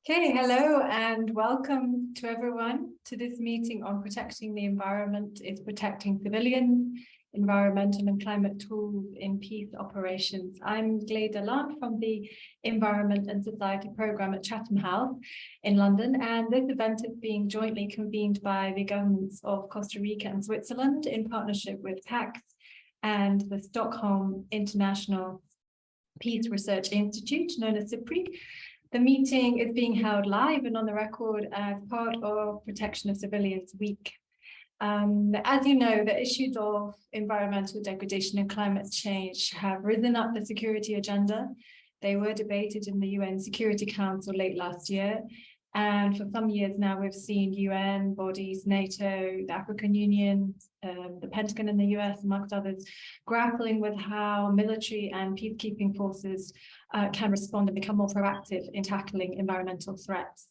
Okay, hello and welcome to everyone to this meeting on protecting the environment is protecting civilians, environmental and climate tools in peace operations. I'm Gleda Lant from the Environment and Society Programme at Chatham House in London, and this event is being jointly convened by the governments of Costa Rica and Switzerland in partnership with PAX and the Stockholm International Peace Research Institute, known as SIPRI. The meeting is being held live and on the record as part of Protection of Civilians Week. As you know, the issues of environmental degradation and climate change have risen up the security agenda. They were debated in the UN Security Council late last year. And for some years now, we've seen UN bodies, NATO, the African Union, the Pentagon in the US, amongst others, grappling with how military and peacekeeping forces can respond and become more proactive in tackling environmental threats.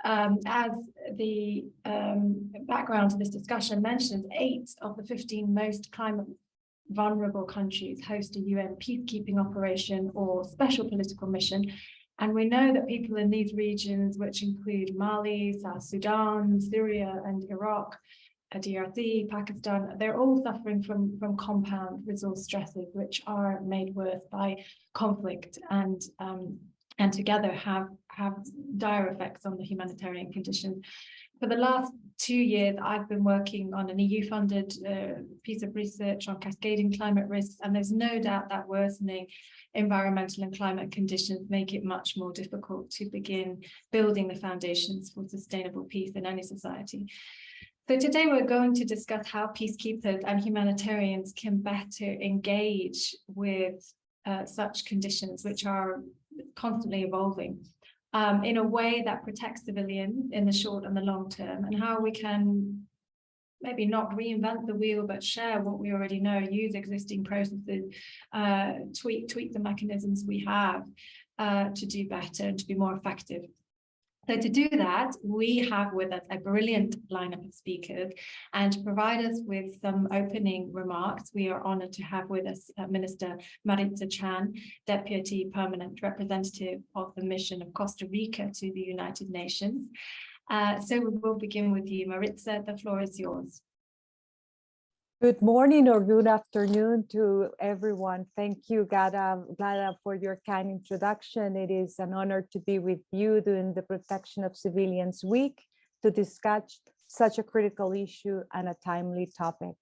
As the background to this discussion mentions, 8 of the 15 most climate vulnerable countries host a UN peacekeeping operation or special political mission. And we know that people in these regions, which include Mali, South Sudan, Syria, and Iraq, DRC, Pakistan, they're all suffering from compound resource stresses, which are made worse by conflict and together have dire effects on the humanitarian conditions. For the last 2 years, I've been working on an EU-funded piece of research on cascading climate risks, and there's no doubt that worsening environmental and climate conditions make it much more difficult to begin building the foundations for sustainable peace in any society. So today we're going to discuss how peacekeepers and humanitarians can better engage with such conditions, which are constantly evolving, in a way that protects civilians in the short and the long term, and how we can maybe not reinvent the wheel, but share what we already know, use existing processes, tweak the mechanisms we have to do better and to be more effective. So to do that, we have with us a brilliant lineup of speakers, and to provide us with some opening remarks, we are honored to have with us Minister Maritza, Deputy Permanent Representative of the Mission of Costa Rica to the United Nations. So we will begin with you, Maritza. The floor is yours. Good morning or good afternoon to everyone. Thank you, Gleda, for your kind introduction. It is an honor to be with you during the Protection of Civilians Week to discuss such a critical issue and a timely topic.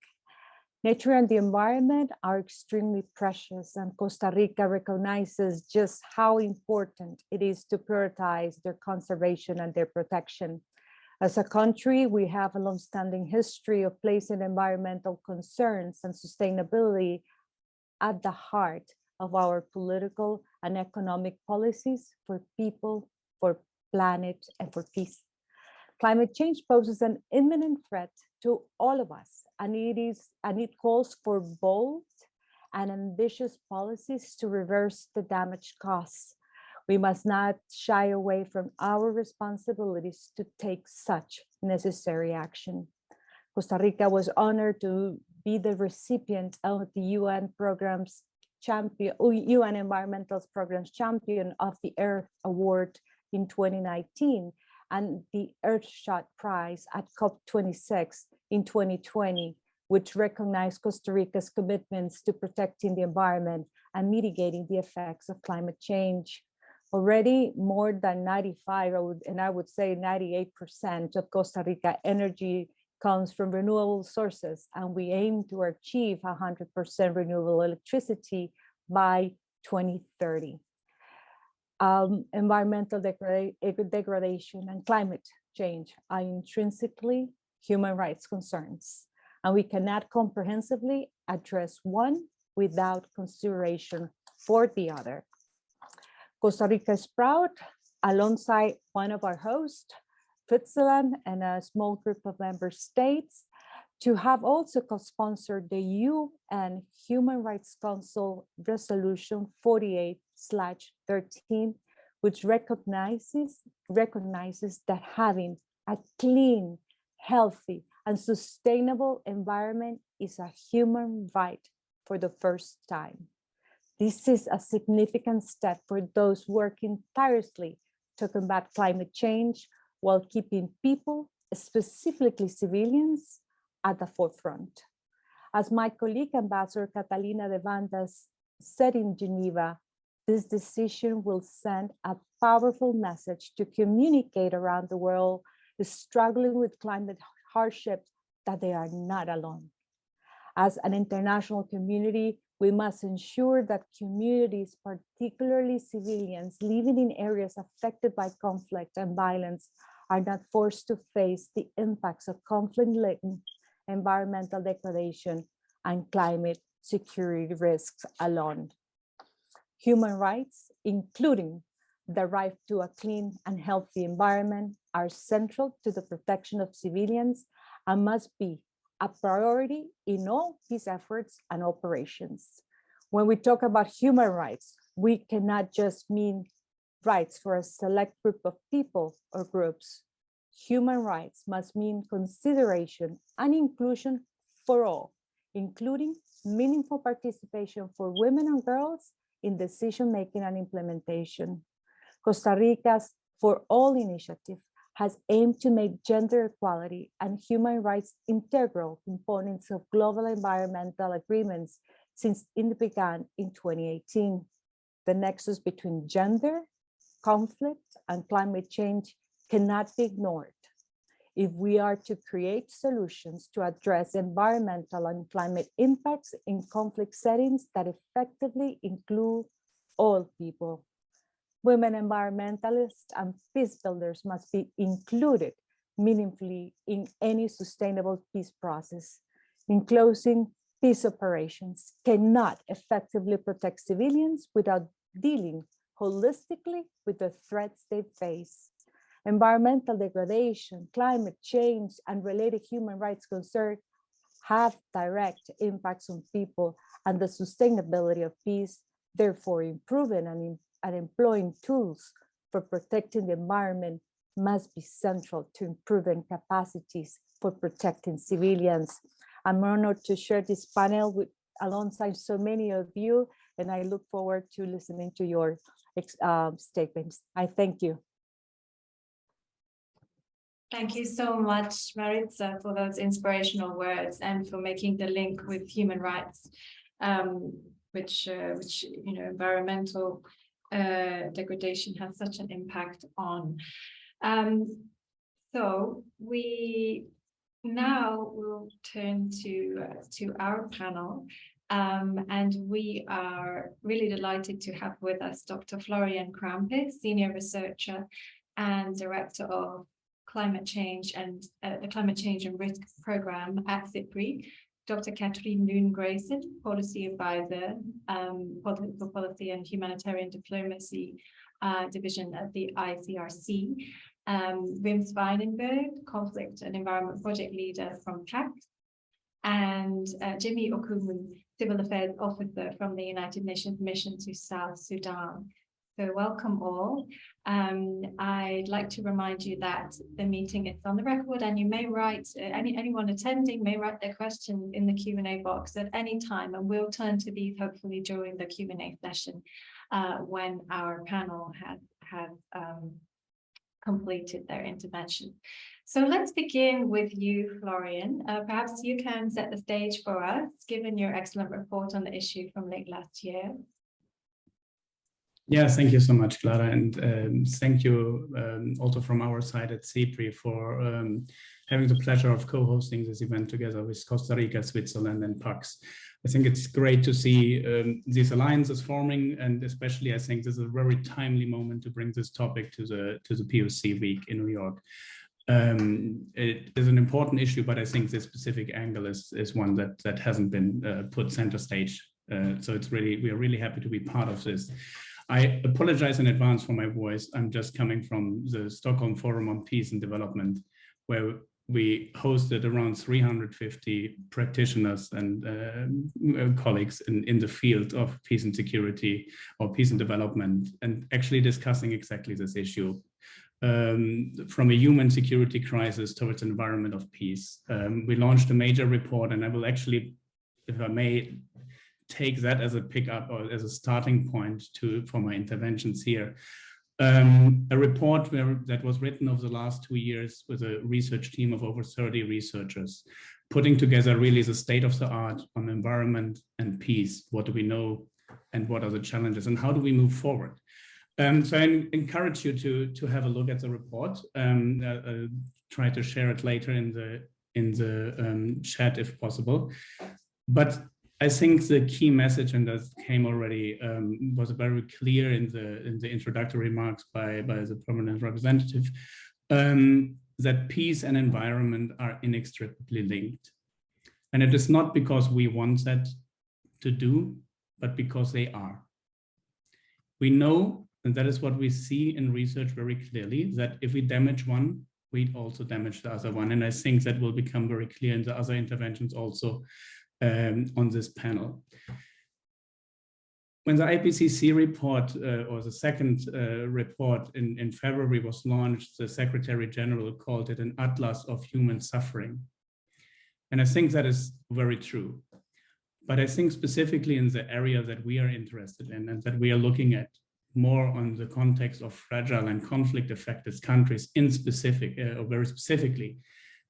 Nature and the environment are extremely precious, and Costa Rica recognizes just how important it is to prioritize their conservation and their protection. As a country, we have a long-standing history of placing environmental concerns and sustainability at the heart of our political and economic policies for people, for planet, and for peace. Climate change poses an imminent threat to all of us, and it calls for bold and ambitious policies to reverse the damage caused. We must not shy away from our responsibilities to take such necessary action. Costa Rica was honored to be the recipient of the UN Environmental Programs Champion of the Earth Award in 2019 and the Earthshot Prize at COP26 in 2020, which recognized Costa Rica's commitments to protecting the environment and mitigating the effects of climate change. Already more than 95, I would say 98% of Costa Rica energy comes from renewable sources, and we aim to achieve 100% renewable electricity by 2030. Environmental degradation and climate change are intrinsically human rights concerns, and we cannot comprehensively address one without consideration for the other. Costa Rica is proud, alongside one of our hosts, Switzerland, and a small group of member states, to have also co-sponsored the UN Human Rights Council Resolution 48/13, which recognizes that having a clean, healthy, and sustainable environment is a human right for the first time. This is a significant step for those working tirelessly to combat climate change while keeping people, specifically civilians, at the forefront. As my colleague Ambassador Catalina de Vandas said in Geneva, this decision will send a powerful message to communicate around the world struggling with climate hardships that they are not alone. As an international community, we must ensure that communities, particularly civilians living in areas affected by conflict and violence, are not forced to face the impacts of conflict-laden environmental degradation and climate security risks alone. Human rights, including the right to a clean and healthy environment, are central to the protection of civilians and must be a priority in all peace efforts and operations. When we talk about human rights, we cannot just mean rights for a select group of people or groups. Human rights must mean consideration and inclusion for all, including meaningful participation for women and girls in decision-making and implementation. Costa Rica's For All initiative has aimed to make gender equality and human rights integral components of global environmental agreements since it began in 2018. The nexus between gender, conflict, and climate change cannot be ignored. If we are to create solutions to address environmental and climate impacts in conflict settings that effectively include all people, women environmentalists and peace builders must be included meaningfully in any sustainable peace process. In closing, peace operations cannot effectively protect civilians without dealing holistically with the threats they face. Environmental degradation, climate change, and related human rights concerns have direct impacts on people and the sustainability of peace. Therefore, improving and employing tools for protecting the environment must be central to improving capacities for protecting civilians. I'm honored to share this panel alongside so many of you, and I look forward to listening to your statements. I thank you. Thank you so much, Maritza, for those inspirational words and for making the link with human rights, which environmental degradation has such an impact on. So we now will turn to our panel, and we are really delighted to have with us Dr. Florian Krampe, Senior Researcher and Director of Climate Change and the Climate Change and Risk Program at SIPRI, Dr. Catherine-Lune Grayson, Policy Advisor for Policy and Humanitarian Diplomacy Division at the ICRC, Zwijnenburg, Conflict and Environment Project Leader from CAC, and Jimmy Okumu, Civil Affairs Officer from the United Nations Mission to South Sudan. So welcome all. I'd like to remind you that the meeting is on the record, and you may write, anyone attending may write their question in the Q&A box at any time, and we'll turn to these hopefully during the Q&A session when our panel has completed their intervention. So let's begin with you, Florian. Perhaps you can set the stage for us, given your excellent report on the issue from late last year. Yeah, thank you so much, Clara, and thank you also from our side at SIPRI for having the pleasure of co-hosting this event together with Costa Rica, Switzerland, and PAX. I think it's great to see these alliances forming, and especially I think this is a very timely moment to bring this topic to the POC week in New York. It is an important issue, but I think this specific angle is one that hasn't been put center stage. So we are really happy to be part of this. I apologize in advance for my voice. I'm just coming from the Stockholm Forum on Peace and Development, where we hosted around 350 practitioners and colleagues in the field of peace and security or peace and development, and actually discussing exactly this issue. From a human security crisis towards an environment of peace. We launched a major report, and I will actually, if I may, take that as a pickup or as a starting point for my interventions here. A report that was written over the last 2 years with a research team of over 30 researchers, putting together really the state of the art on environment and peace. What do we know and what are the challenges and how do we move forward? So I encourage you to have a look at the report. Try to share it later in the chat if possible. But I think the key message, and that came already, was very clear in the introductory remarks by the permanent representative, that peace and environment are inextricably linked. And it is not because we want that to do, but because they are. We know, and that is what we see in research very clearly, that if we damage one, we also damage the other one. And I think that will become very clear in the other interventions also on this panel. When the IPCC report, or the second report in February was launched, the Secretary General called it an atlas of human suffering. And I think that is very true. But I think specifically in the area that we are interested in and that we are looking at more on the context of fragile and conflict affected countries in specific, or very specifically,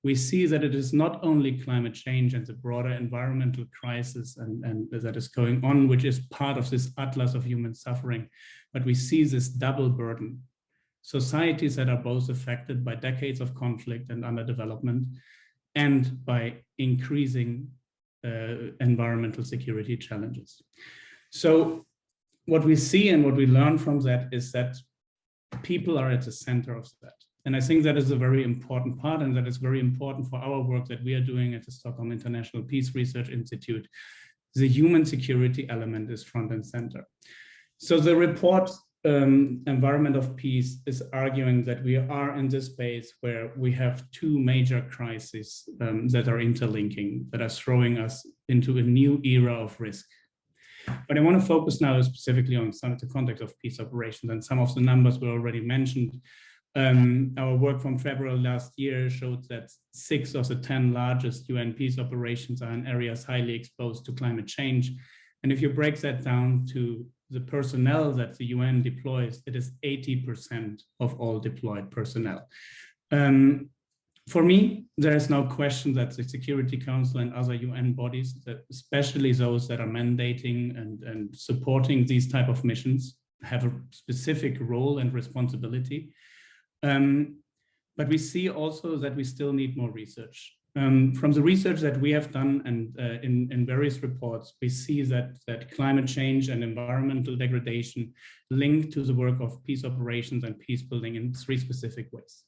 we see that it is not only climate change and the broader environmental crisis and that is going on, which is part of this atlas of human suffering, but we see this double burden. Societies that are both affected by decades of conflict and underdevelopment and by increasing environmental security challenges. So what we see and what we learn from that is that people are at the center of that. And I think that is a very important part, and that is very important for our work that we are doing at the Stockholm International Peace Research Institute. The human security element is front and center. So the report, Environment of Peace, is arguing that we are in this space where we have two major crises that are interlinking, that are throwing us into a new era of risk. But I want to focus now specifically on some of the context of peace operations, and some of the numbers were already mentioned. Our work from February last year showed that 6 of the 10 largest UN peace operations are in areas highly exposed to climate change. And if you break that down to the personnel that the UN deploys, it is 80% of all deployed personnel. For me, there is no question that the Security Council and other UN bodies, especially those that are mandating and supporting these type of missions, have a specific role and responsibility. But we see also that we still need more research. From the research that we have done and in various reports, we see that climate change and environmental degradation link to the work of peace operations and peace building in 3 specific ways.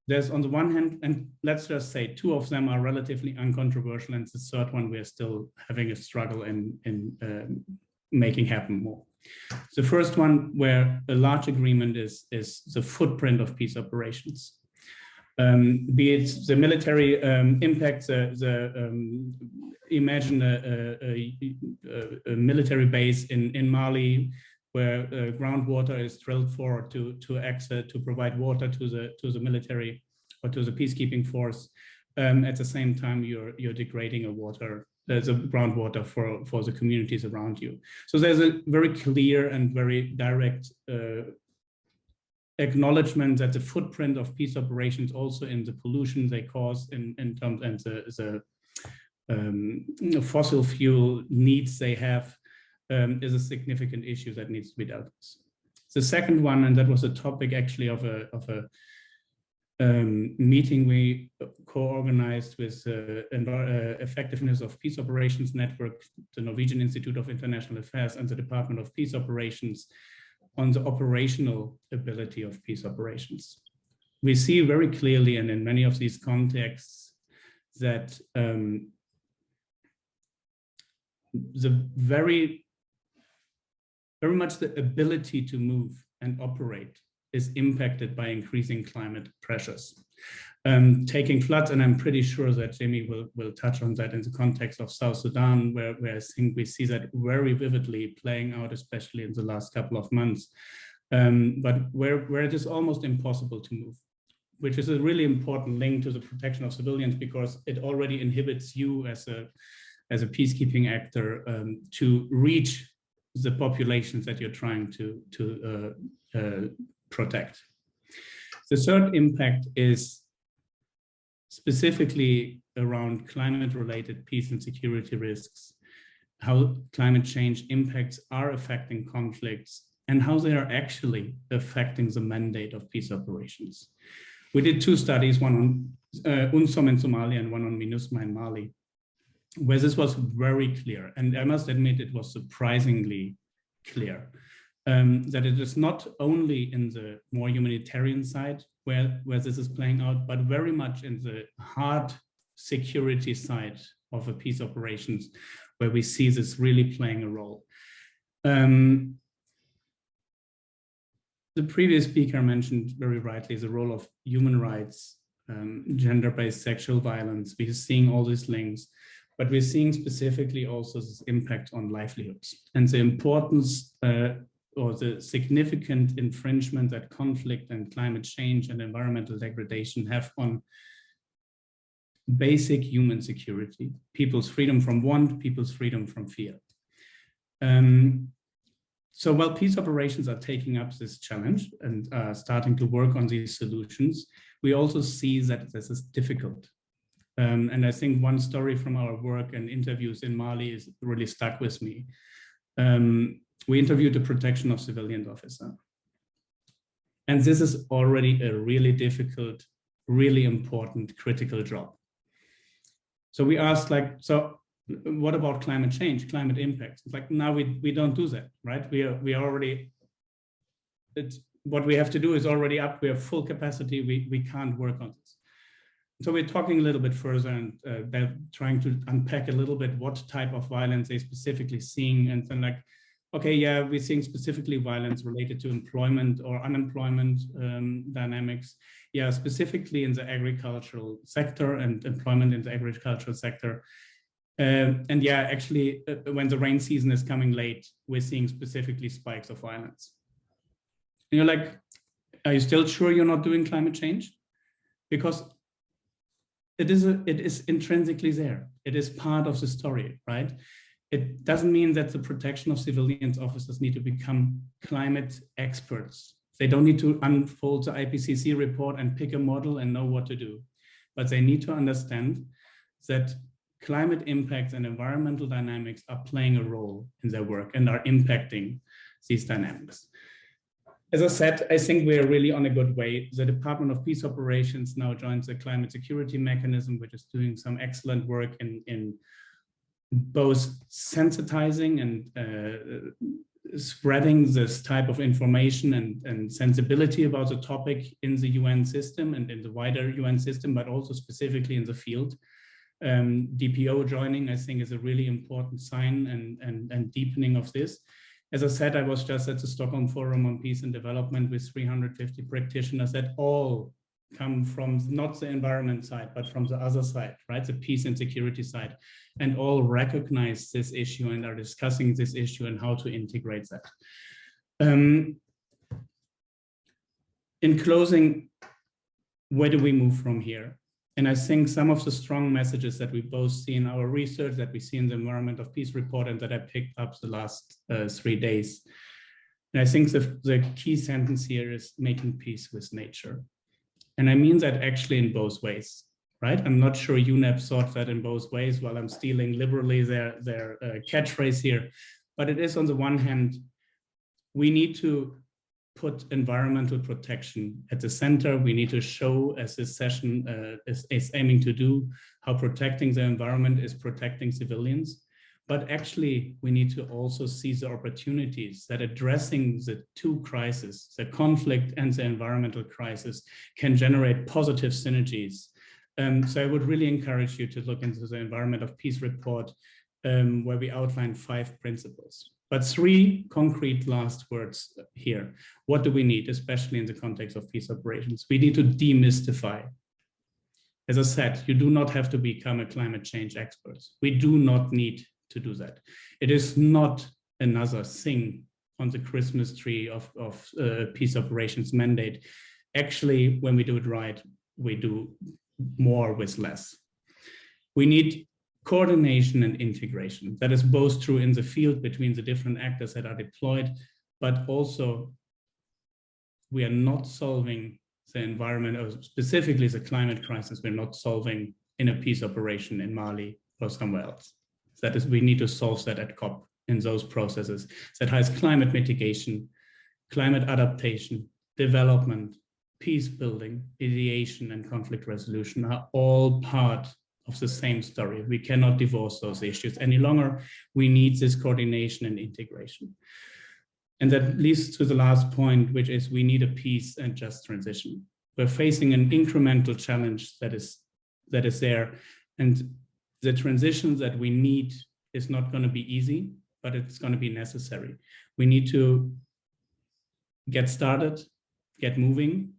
There's on the one hand, and let's just say 2 of them are relatively uncontroversial, and the third one we are still having a struggle in making happen more. The first one, where a large agreement is the footprint of peace operations. Be it the military impact, imagine a military base in Mali, where groundwater is drilled for to provide water to the military or to the peacekeeping force. At the same time, you're degrading the groundwater for the communities around you. So there's a very clear and very direct acknowledgement that the footprint of peace operations, also in the pollution they cause in terms and the fossil fuel needs they have, is a significant issue that needs to be dealt with. The second one, and that was a topic actually of a meeting we co-organized with Effectiveness of Peace Operations Network, the Norwegian Institute of International Affairs, and the Department of Peace Operations, on the operational ability of peace operations. We see very clearly, and in many of these contexts, that very much the ability to move and operate is impacted by increasing climate pressures. Taking floods, and I'm pretty sure that Jamie will touch on that in the context of South Sudan, where I think we see that very vividly playing out, especially in the last couple of months, but where it is almost impossible to move, which is a really important link to the protection of civilians, because it already inhibits you as a peacekeeping actor to reach the populations that you're trying to protect. The third impact is specifically around climate-related peace and security risks, how climate change impacts are affecting conflicts, and how they are actually affecting the mandate of peace operations. We did two studies, one on UNSOM in Somalia and one on MINUSMA in Mali, where this was very clear. And I must admit, it was surprisingly clear that it is not only in the more humanitarian side where this is playing out, but very much in the hard security side of a peace operations, where we see this really playing a role. The previous speaker mentioned very rightly the role of human rights, gender-based sexual violence. We're seeing all these links, but we're seeing specifically also this impact on livelihoods and the importance or the significant infringement that conflict and climate change and environmental degradation have on basic human security, people's freedom from want, people's freedom from fear. So while peace operations are taking up this challenge and starting to work on these solutions, we also see that this is difficult. And I think one story from our work and interviews in Mali is really stuck with me. We interviewed the protection of civilian officer. And this is already a really difficult, really important, critical job. So we asked, like, so what about climate change, climate impacts? It's like, now we don't do that, right? We are already, what we have to do is already up. We have full capacity. We can't work on this. So we're talking a little bit further, and they're trying to unpack a little bit what type of violence they're specifically seeing. And then, like, okay, yeah, we're seeing specifically violence related to employment or unemployment dynamics. Yeah, specifically in the agricultural sector and employment in the agricultural sector. And yeah, actually, when the rain season is coming late, we're seeing specifically spikes of violence. And you're like, are you still sure you're not doing climate change? Because it is intrinsically there. It is part of the story, right? It doesn't mean that the protection of civilians officers need to become climate experts. They don't need to unfold the IPCC report and pick a model and know what to do. But they need to understand that climate impacts and environmental dynamics are playing a role in their work and are impacting these dynamics. As I said, I think we're really on a good way. The Department of Peace Operations now joins the Climate Security Mechanism, which is doing some excellent work in both sensitizing and spreading this type of information and sensibility about the topic in the UN system and in the wider UN system, but also specifically in the field. DPO joining, I think, is a really important sign and deepening of this. As I said, I was just at the Stockholm Forum on Peace and Development with 350 practitioners that all come from not the environment side, but from the other side, right? The peace and security side, and all recognize this issue and are discussing this issue and how to integrate that. In closing, where do we move from here? And I think some of the strong messages that we both see in our research, that we see in the Environment of Peace report, and that I picked up the last 3 days. And I think the key sentence here is making peace with nature. And I mean that actually in both ways, right? I'm not sure UNEP thought that in both ways, while I'm stealing liberally their catchphrase here. But it is, on the one hand, we need to put environmental protection at the center. We need to show, as this session is aiming to do, how protecting the environment is protecting civilians. But actually, we need to also see the opportunities that addressing the two crises, the conflict and the environmental crisis, can generate positive synergies. So I would really encourage you to look into the Environment of Peace report, where we outline 5 principles. But 3 concrete last words here. What do we need, especially in the context of peace operations? We need to demystify. As I said, you do not have to become a climate change expert. We do not need to do that. It is not another thing on the Christmas tree of peace operations mandate. Actually, when we do it right, we do more with less. We need coordination and integration. That is both true in the field between the different actors that are deployed, but also we are not solving the environment, or specifically the climate crisis, we're not solving in a peace operation in Mali or somewhere else. That is, we need to solve that at COP in those processes. That has climate mitigation, climate adaptation, development, peace building, mediation, and conflict resolution are all part of the same story. We cannot divorce those issues any longer. We need this coordination and integration. And that leads to the last point, which is we need a peace and just transition. We're facing an incremental challenge that is there. And the transition that we need is not going to be easy, but it's going to be necessary. We need to get started, get moving,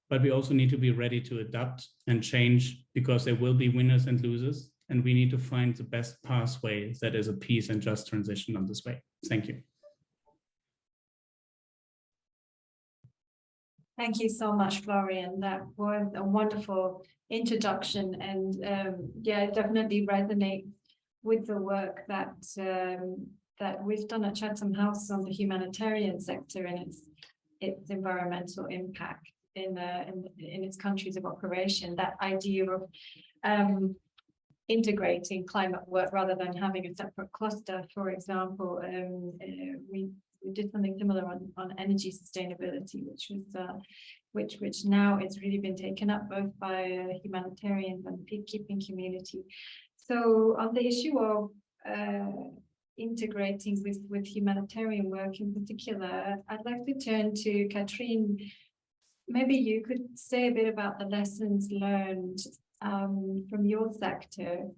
but we also need to be ready to adapt and change, because there will be winners and losers, and we need to find the best pathway that is a peace and just transition on this way. Thank you. Thank you so much, Florian. That was a wonderful introduction, and yeah, it definitely resonates with the work that that we've done at Chatham House on the humanitarian sector and its environmental impact in its countries of operation. That idea of integrating climate work rather than having a separate cluster, for example. We did something similar on energy sustainability, which now it's really been taken up both by humanitarians and peacekeeping community. So on the issue of integrating with humanitarian work in particular, I'd like to turn to Catherine. Maybe you could say a bit about the lessons learned from your sector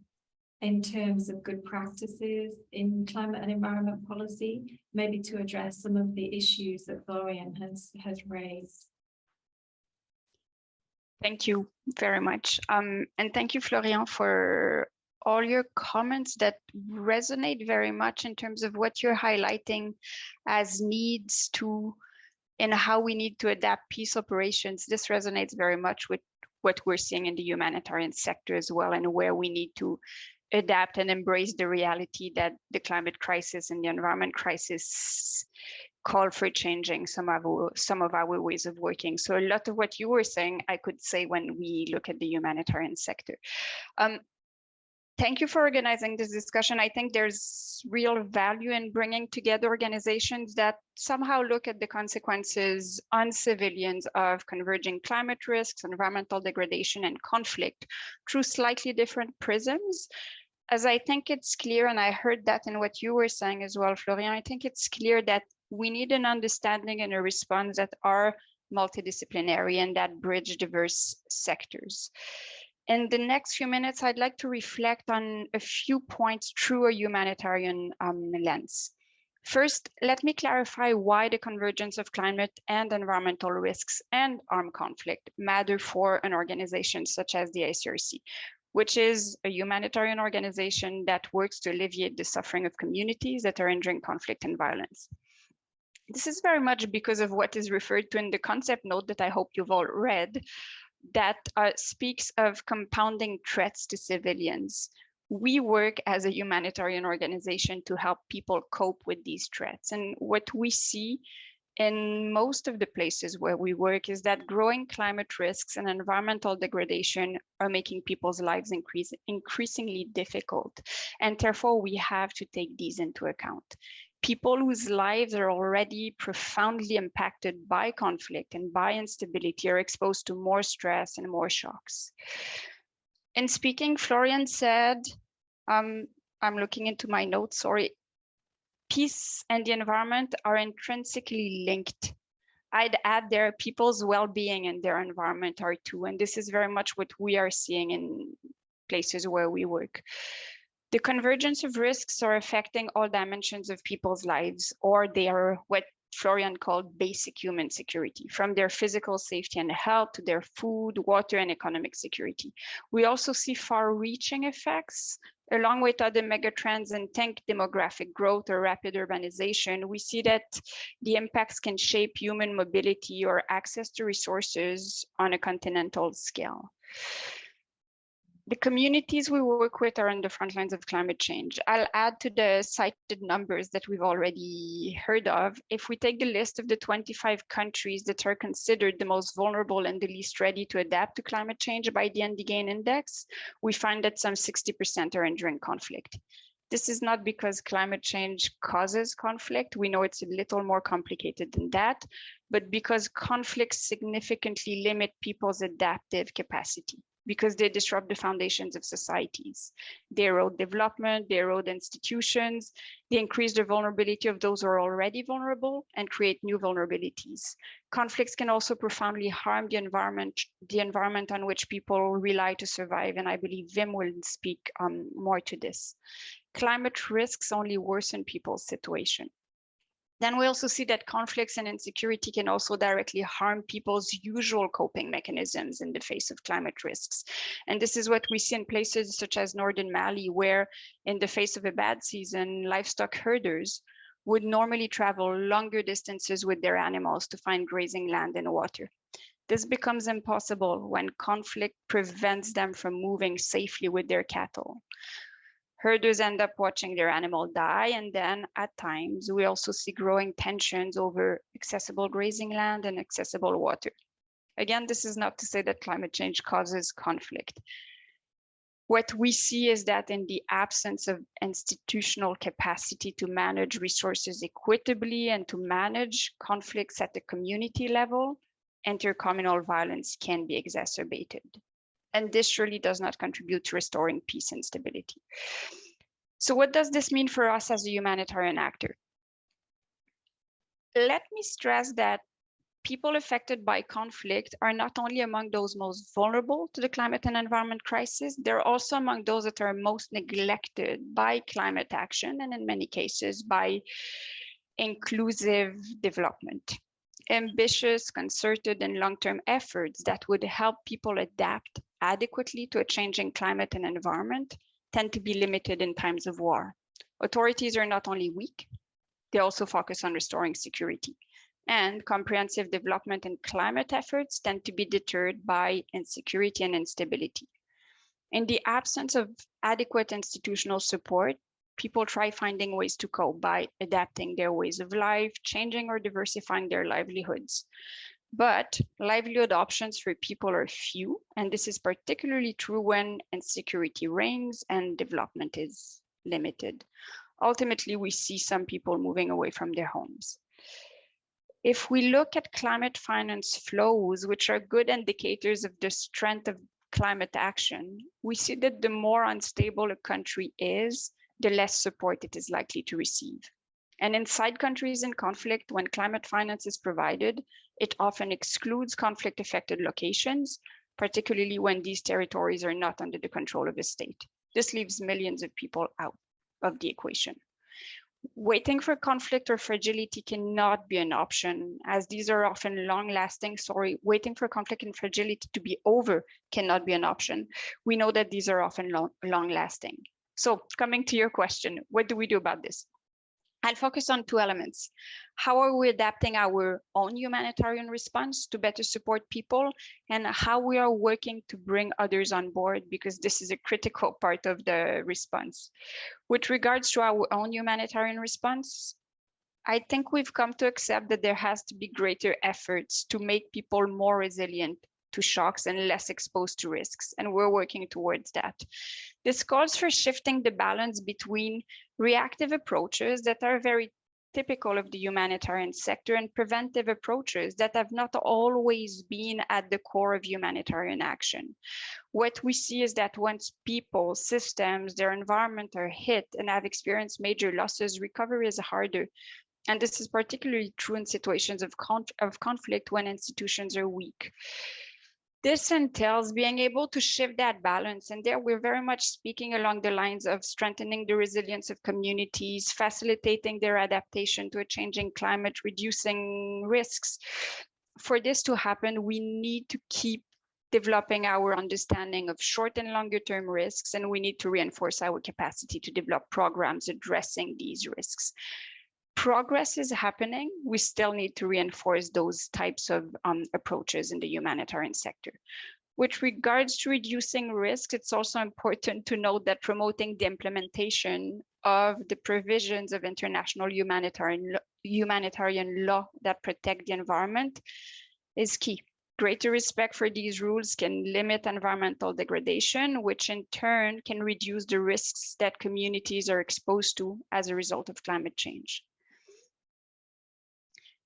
in terms of good practices in climate and environment policy, maybe to address some of the issues that Florian has raised. Thank you very much. And thank you, Florian, for all your comments that resonate very much in terms of what you're highlighting as needs to, and how we need to adapt peace operations. This resonates very much with what we're seeing in the humanitarian sector as well, and where we need to adapt and embrace the reality that the climate crisis and the environment crisis call for changing some of our ways of working. So a lot of what you were saying, I could say when we look at the humanitarian sector. Thank you for organizing this discussion. I think there's real value in bringing together organizations that somehow look at the consequences on civilians of converging climate risks, environmental degradation, and conflict through slightly different prisms. As I think it's clear, and I heard that in what you were saying as well, Florian, I think it's clear that we need an understanding and a response that are multidisciplinary and that bridge diverse sectors. In the next few minutes, I'd like to reflect on a few points through a humanitarian lens. First, let me clarify why the convergence of climate and environmental risks and armed conflict matter for an organization such as the ICRC, which is a humanitarian organization that works to alleviate the suffering of communities that are enduring conflict and violence. This is very much because of what is referred to in the concept note that I hope you've all read, that speaks of compounding threats to civilians. We work as a humanitarian organization to help people cope with these threats. And what we see in most of the places where we work is that growing climate risks and environmental degradation are making people's lives increasingly difficult. And therefore, we have to take these into account. People whose lives are already profoundly impacted by conflict and by instability are exposed to more stress and more shocks. In speaking, Florian said, I'm looking into my notes, sorry, peace and the environment are intrinsically linked. I'd add there people's well-being and their environment are too, and this is very much what we are seeing in places where we work. The convergence of risks are affecting all dimensions of people's lives, or they are what Florian called basic human security, from their physical safety and health to their food, water, and economic security. We also see far-reaching effects, along with other megatrends and think demographic growth or rapid urbanization. We see that the impacts can shape human mobility or access to resources on a continental scale. The communities we work with are on the front lines of climate change. I'll add to the cited numbers that we've already heard of. If we take the list of the 25 countries that are considered the most vulnerable and the least ready to adapt to climate change by the NDGAIN index, we find that some 60% are entering conflict. This is not because climate change causes conflict. We know it's a little more complicated than that, but because conflicts significantly limit people's adaptive capacity, because they disrupt the foundations of societies. They erode development, they erode institutions, they increase the vulnerability of those who are already vulnerable and create new vulnerabilities. Conflicts can also profoundly harm the environment on which people rely to survive, and I believe Wim will speak more to this. Climate risks only worsen people's situation. Then we also see that conflicts and insecurity can also directly harm people's usual coping mechanisms in the face of climate risks. And this is what we see in places such as northern Mali, where in the face of a bad season, livestock herders would normally travel longer distances with their animals to find grazing land and water. This becomes impossible when conflict prevents them from moving safely with their cattle. Herders end up watching their animal die, and then at times we also see growing tensions over accessible grazing land and accessible water. Again, this is not to say that climate change causes conflict. What we see is that in the absence of institutional capacity to manage resources equitably and to manage conflicts at the community level, intercommunal violence can be exacerbated. And this surely does not contribute to restoring peace and stability. So what does this mean for us as a humanitarian actor? Let me stress that people affected by conflict are not only among those most vulnerable to the climate and environment crisis, they're also among those that are most neglected by climate action, and in many cases by inclusive development. Ambitious, concerted, and long-term efforts that would help people adapt adequately to a changing climate and environment tend to be limited in times of war. Authorities are not only weak, they also focus on restoring security. And comprehensive development and climate efforts tend to be deterred by insecurity and instability. In the absence of adequate institutional support, people try finding ways to cope by adapting their ways of life, changing or diversifying their livelihoods. But livelihood options for people are few, and this is particularly true when insecurity reigns and development is limited. Ultimately, we see some people moving away from their homes. If we look at climate finance flows, which are good indicators of the strength of climate action, we see that the more unstable a country is, the less support it is likely to receive. And inside countries in conflict, when climate finance is provided, it often excludes conflict-affected locations, particularly when these territories are not under the control of a state. This leaves millions of people out of the equation. Waiting for conflict or fragility cannot be an option, as these are often long-lasting. Waiting for conflict and fragility to be over cannot be an option. We know that these are often long-lasting. So coming to your question, what do we do about this? I'll focus on two elements. How are we adapting our own humanitarian response to better support people, and how we are working to bring others on board, because this is a critical part of the response. With regards to our own humanitarian response, I think we've come to accept that there has to be greater efforts to make people more resilient to shocks and less exposed to risks, and we're working towards that. This calls for shifting the balance between reactive approaches that are very typical of the humanitarian sector and preventive approaches that have not always been at the core of humanitarian action. What we see is that once people, systems, their environment are hit and have experienced major losses, recovery is harder. And this is particularly true in situations of conflict when institutions are weak. This entails being able to shift that balance, and there we're very much speaking along the lines of strengthening the resilience of communities, facilitating their adaptation to a changing climate, reducing risks. For this to happen, we need to keep developing our understanding of short and longer term risks, and we need to reinforce our capacity to develop programs addressing these risks. Progress is happening. We still need to reinforce those types of approaches in the humanitarian sector. With regards to reducing risks, it's also important to note that promoting the implementation of the provisions of international humanitarian law that protect the environment is key. Greater respect for these rules can limit environmental degradation, which in turn can reduce the risks that communities are exposed to as a result of climate change.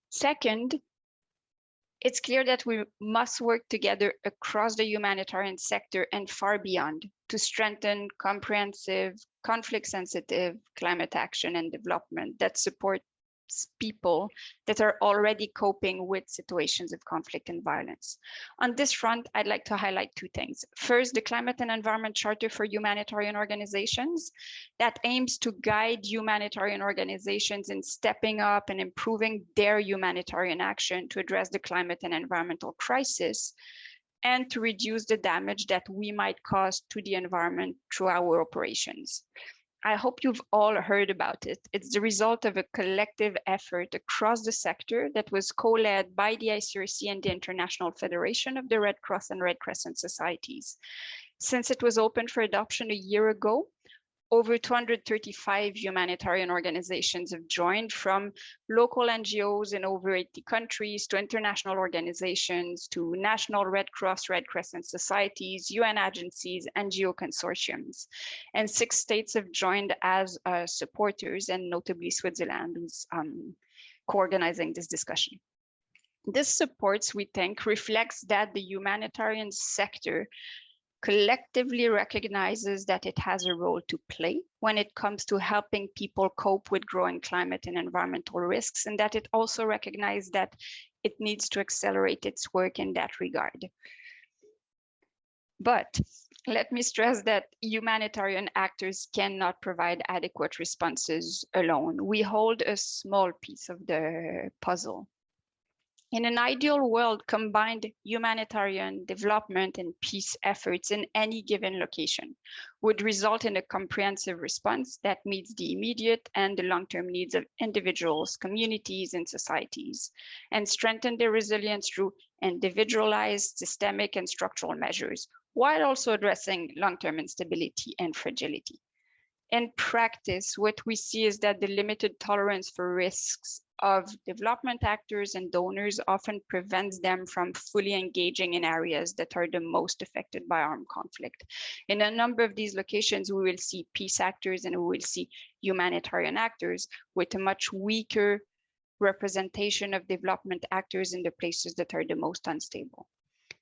Second, it's clear that we must work together across the humanitarian sector and far beyond to strengthen comprehensive, conflict-sensitive climate action and development that supports people that are already coping with situations of conflict and violence. On this front, I'd like to highlight two things. First, the Climate and Environment Charter for Humanitarian Organizations that aims to guide humanitarian organizations in stepping up and improving their humanitarian action to address the climate and environmental crisis and to reduce the damage that we might cause to the environment through our operations. I hope you've all heard about it. It's the result of a collective effort across the sector that was co-led by the ICRC and the International Federation of the Red Cross and Red Crescent Societies. Since it was opened for adoption a year ago, over 235 humanitarian organizations have joined, from local NGOs in over 80 countries to international organizations to national Red Cross, Red Crescent societies, UN agencies, NGO consortiums. And 6 states have joined as supporters, and notably Switzerland, who's co-organizing this discussion. This support, we think, reflects that the humanitarian sector collectively recognizes that it has a role to play when it comes to helping people cope with growing climate and environmental risks, and that it also recognizes that it needs to accelerate its work in that regard. But let me stress that humanitarian actors cannot provide adequate responses alone. We hold a small piece of the puzzle. In an ideal world, combined humanitarian development and peace efforts in any given location would result in a comprehensive response that meets the immediate and the long-term needs of individuals, communities, and societies, and strengthen their resilience through individualized, systemic, and structural measures, while also addressing long-term instability and fragility. In practice, what we see is that the limited tolerance for risks of development actors and donors often prevents them from fully engaging in areas that are the most affected by armed conflict. In a number of these locations, we will see peace actors and we will see humanitarian actors with a much weaker representation of development actors in the places that are the most unstable.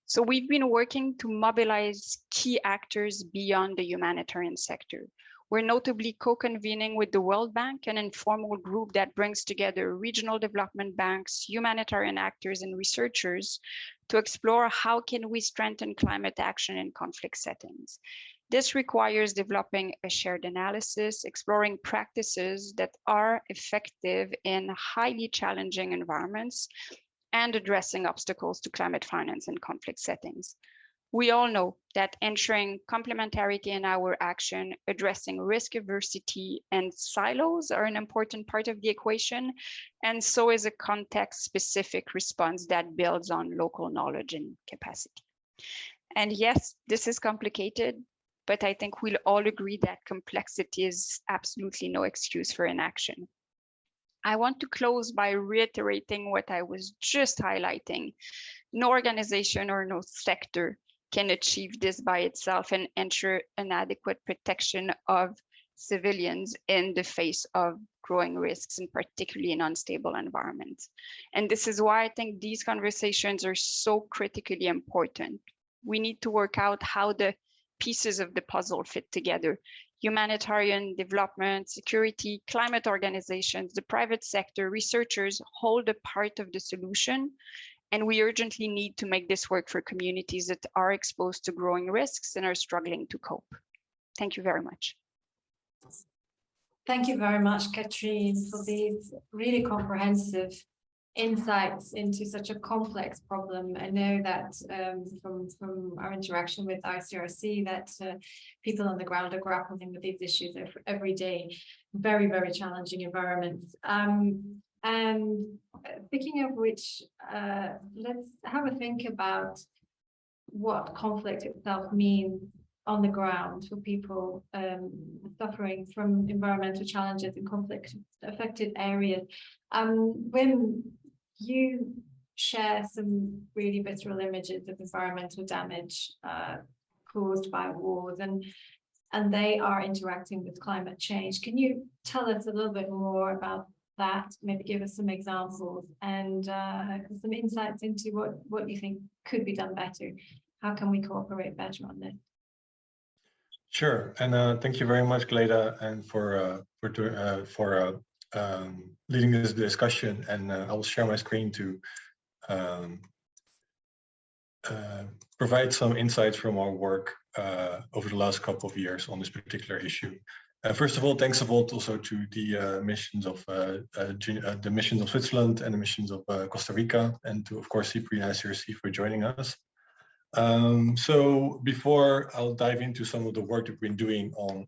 So we've been working to mobilize key actors beyond the humanitarian sector. We're notably co-convening with the World Bank, an informal group that brings together regional development banks, humanitarian actors, and researchers to explore how can we strengthen climate action in conflict settings. This requires developing a shared analysis, exploring practices that are effective in highly challenging environments, and addressing obstacles to climate finance in conflict settings. We all know that ensuring complementarity in our action, addressing risk aversity and silos are an important part of the equation, and so is a context-specific response that builds on local knowledge and capacity. And yes, this is complicated, but I think we'll all agree that complexity is absolutely no excuse for inaction. I want to close by reiterating what I was just highlighting. No organization or no sector can achieve this by itself and ensure an adequate protection of civilians in the face of growing risks, and particularly in unstable environments. And this is why I think these conversations are so critically important. We need to work out how the pieces of the puzzle fit together. Humanitarian development, security, climate organizations, the private sector, researchers hold a part of the solution. And we urgently need to make this work for communities that are exposed to growing risks and are struggling to cope. Thank you very much. Thank you very much, Catherine, for these really comprehensive insights into such a complex problem. I know that from our interaction with ICRC that people on the ground are grappling with these issues every day, very, very challenging environments. And speaking of which, let's have a think about what conflict itself means on the ground for people suffering from environmental challenges and conflict affected areas. Wim, you share some really visceral images of environmental damage caused by wars, and they are interacting with climate change. Can you tell us a little bit more about that? Maybe give us some examples and some insights into what you think could be done better. How can we cooperate better on this? Sure, and thank you very much, Gleda, and for leading this discussion. And I will share my screen to provide some insights from our work over the last couple of years on this particular issue. First of all, thanks a lot also to the missions of Switzerland and the missions of Costa Rica, and to, of course, SIPRI and ICRC for joining us. So before I'll dive into some of the work that we've been doing on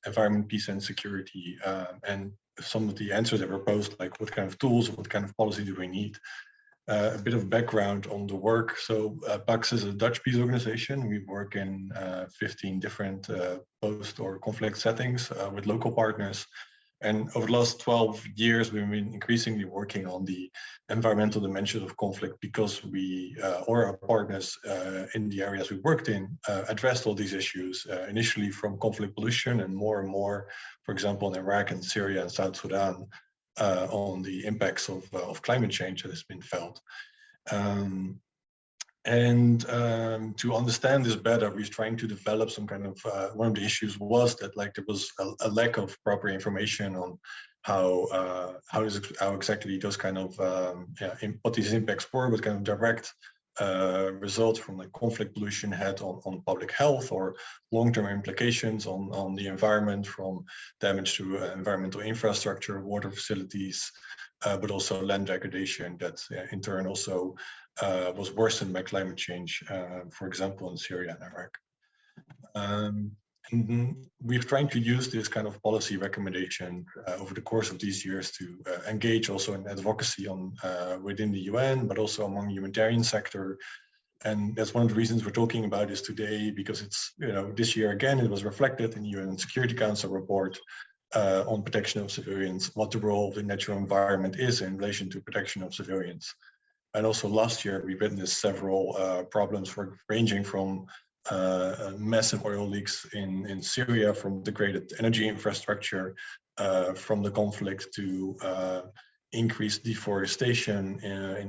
environment, peace and security, and some of the answers that were posed, like what kind of tools, what kind of policy do we need, a bit of background on the work. So PAX is a Dutch peace organization. We work in 15 different post or conflict settings with local partners. And over the last 12 years, we've been increasingly working on the environmental dimensions of conflict because we, or our partners in the areas we worked in, addressed all these issues, initially from conflict pollution and more, for example, in Iraq and Syria and South Sudan, on the impacts of climate change that has been felt. To understand this better, we're trying to develop some kind of, one of the issues was that there was a lack of proper information on how exactly those kind of, what these impacts were, what kind of direct results from conflict pollution had on public health or long-term implications on the environment, from damage to environmental infrastructure, water facilities, but also land degradation that in turn also was worsened by climate change, for example, in Syria and Iraq. And we're trying to use this kind of policy recommendation over the course of these years to engage also in advocacy on within the UN, but also among the humanitarian sector. And that's one of the reasons we're talking about this today, because it's, this year again, it was reflected in the UN Security Council report on protection of civilians, what the role of the natural environment is in relation to protection of civilians. And also last year, we witnessed several problems ranging from massive oil leaks in Syria, from degraded energy infrastructure, from the conflict to increased deforestation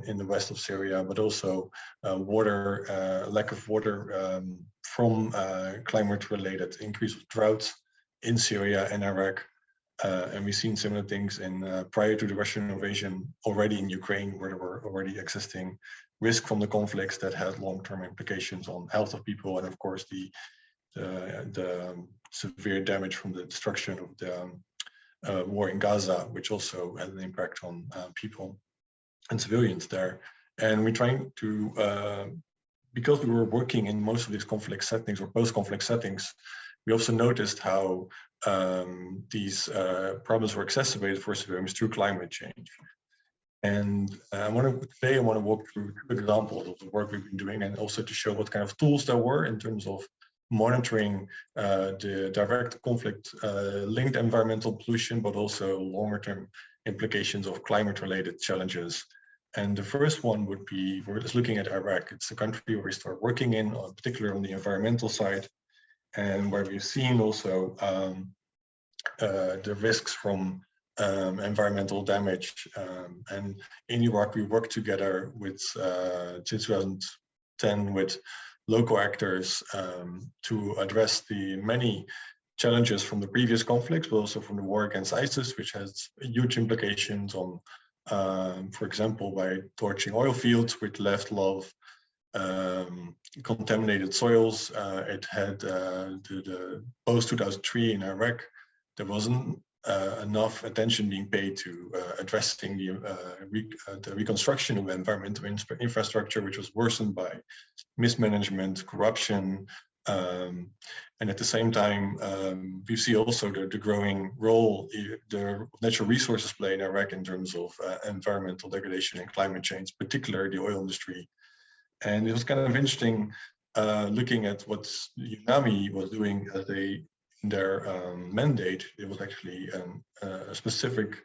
in the west of Syria, but also lack of water from climate-related increase of droughts in Syria and Iraq. And we've seen similar things prior to the Russian invasion already in Ukraine, where there were already existing risk from the conflicts that had long-term implications on health of people, and of course the severe damage from the destruction of the war in Gaza, which also had an impact on people and civilians there. And we're trying to, because we were working in most of these conflict settings or post-conflict settings, we also noticed how these problems were exacerbated for civilians through climate change. And today I want to walk through 2 examples of the work we've been doing, and also to show what kind of tools there were in terms of monitoring the direct conflict linked environmental pollution, but also longer term implications of climate related challenges. And the first one would be, we're just looking at Iraq. It's a country where we start working in, particularly on the environmental side, and where we've seen also the risks from environmental damage. And in Iraq, we worked together with since 2010 with local actors to address the many challenges from the previous conflicts, but also from the war against ISIS, which has huge implications on, for example, by torching oil fields, which left a lot of contaminated soils. It had the post-2003 in Iraq, there wasn't enough attention being paid to addressing the reconstruction of environmental infrastructure, which was worsened by mismanagement, corruption, and at the same time, we see also the growing role the natural resources play in Iraq in terms of environmental degradation and climate change, particularly the oil industry. And it was kind of interesting looking at what UNAMI was doing as in their mandate. It was actually a specific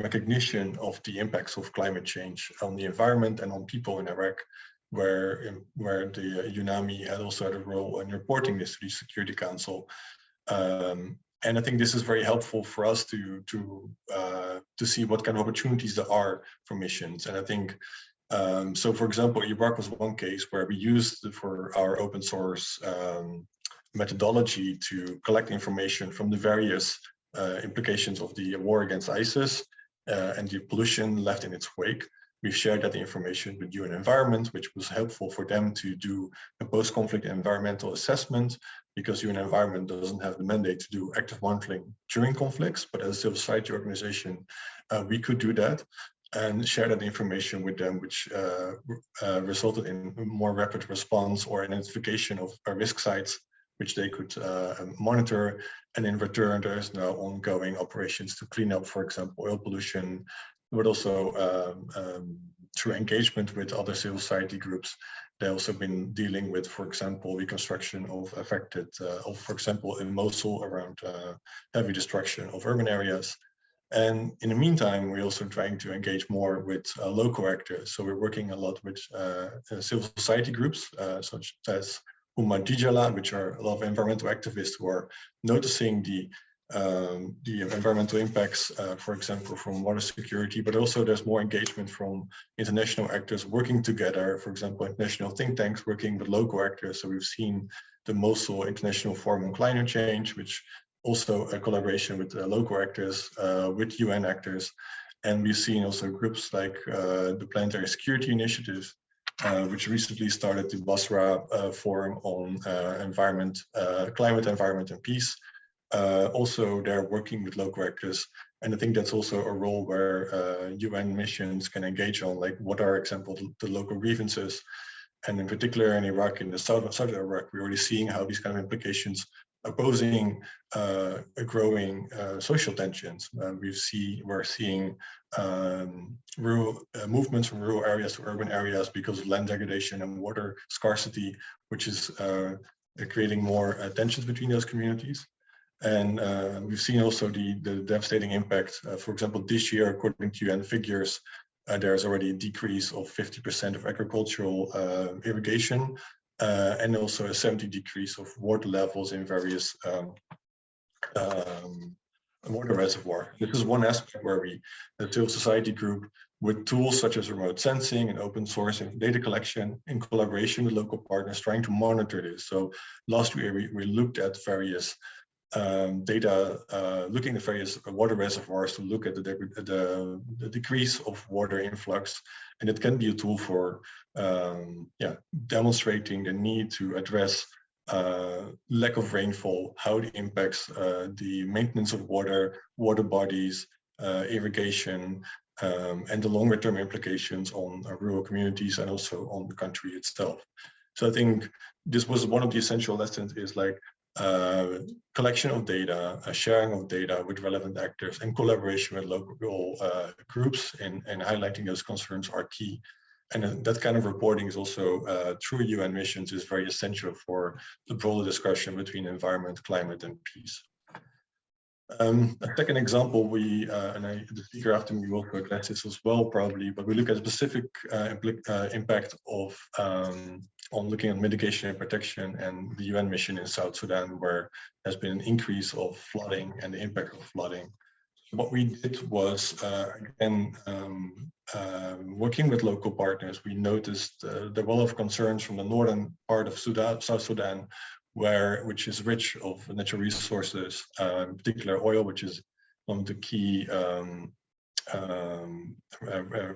recognition of the impacts of climate change on the environment and on people in Iraq, where the UNAMI had also had a role in reporting this to the Security Council. And I think this is very helpful for us to see what kind of opportunities there are for missions. And I think, so for example, Iraq was one case where we used for our open source methodology to collect information from the various implications of the war against ISIS and the pollution left in its wake. We've shared that information with UN Environment, which was helpful for them to do a post-conflict environmental assessment, because UN Environment doesn't have the mandate to do active monitoring during conflicts, but as a civil society organization, we could do that and share that information with them, which resulted in more rapid response or identification of risk sites, which they could monitor. And in return, there's now ongoing operations to clean up, for example, oil pollution, but also through engagement with other civil society groups. They've also been dealing with, for example, reconstruction of affected, for example, in Mosul around heavy destruction of urban areas. And in the meantime, we're also trying to engage more with local actors. So we're working a lot with civil society groups, such as Humanitarian, which are a lot of environmental activists who are noticing the environmental impacts, for example, from water security, but also there's more engagement from international actors working together, for example, international think tanks working with local actors. So we've seen the Mosul International Forum on Climate Change, which also a collaboration with local actors, with UN actors. And we've seen also groups like the Planetary Security Initiative, which recently started the Basra Forum on climate, environment, and peace. Also, they're working with local actors, and I think that's also a role where UN missions can engage on, like what are examples the local grievances, and in particular in Iraq, in the southern Iraq, we're already seeing how these kind of implications are posing a growing social tensions. We're seeing rural movements from rural areas to urban areas because of land degradation and water scarcity, which is creating more tensions between those communities. And we've seen also the devastating impact. For example, this year, according to UN figures, there's already a decrease of 50% of agricultural irrigation, and also a 70% decrease of water levels in various water reservoir. This is one aspect where we, the civil society group, with tools such as remote sensing and open source and data collection in collaboration with local partners, trying to monitor this. So last year we looked at various data, looking at various water reservoirs to look at the decrease of water influx, and it can be a tool for demonstrating the need to address lack of rainfall, how it impacts the maintenance of water bodies, irrigation, and the longer term implications on rural communities and also on the country itself. So I think this was one of the essential lessons, is like collection of data, sharing of data with relevant actors, and collaboration with local groups, and highlighting those concerns are key. And that kind of reporting is also through UN missions is very essential for the broader discussion between environment, climate, and peace. A second example, the speaker after me will address this as well probably, but we look at specific impact of on looking at mitigation and protection and the UN mission in South Sudan, where there's been an increase of flooding and the impact of flooding. What we did was, again, working with local partners, we noticed there were a lot of concerns from the northern part of Sudan, South Sudan, which is rich of natural resources, in particular oil, which is one of the key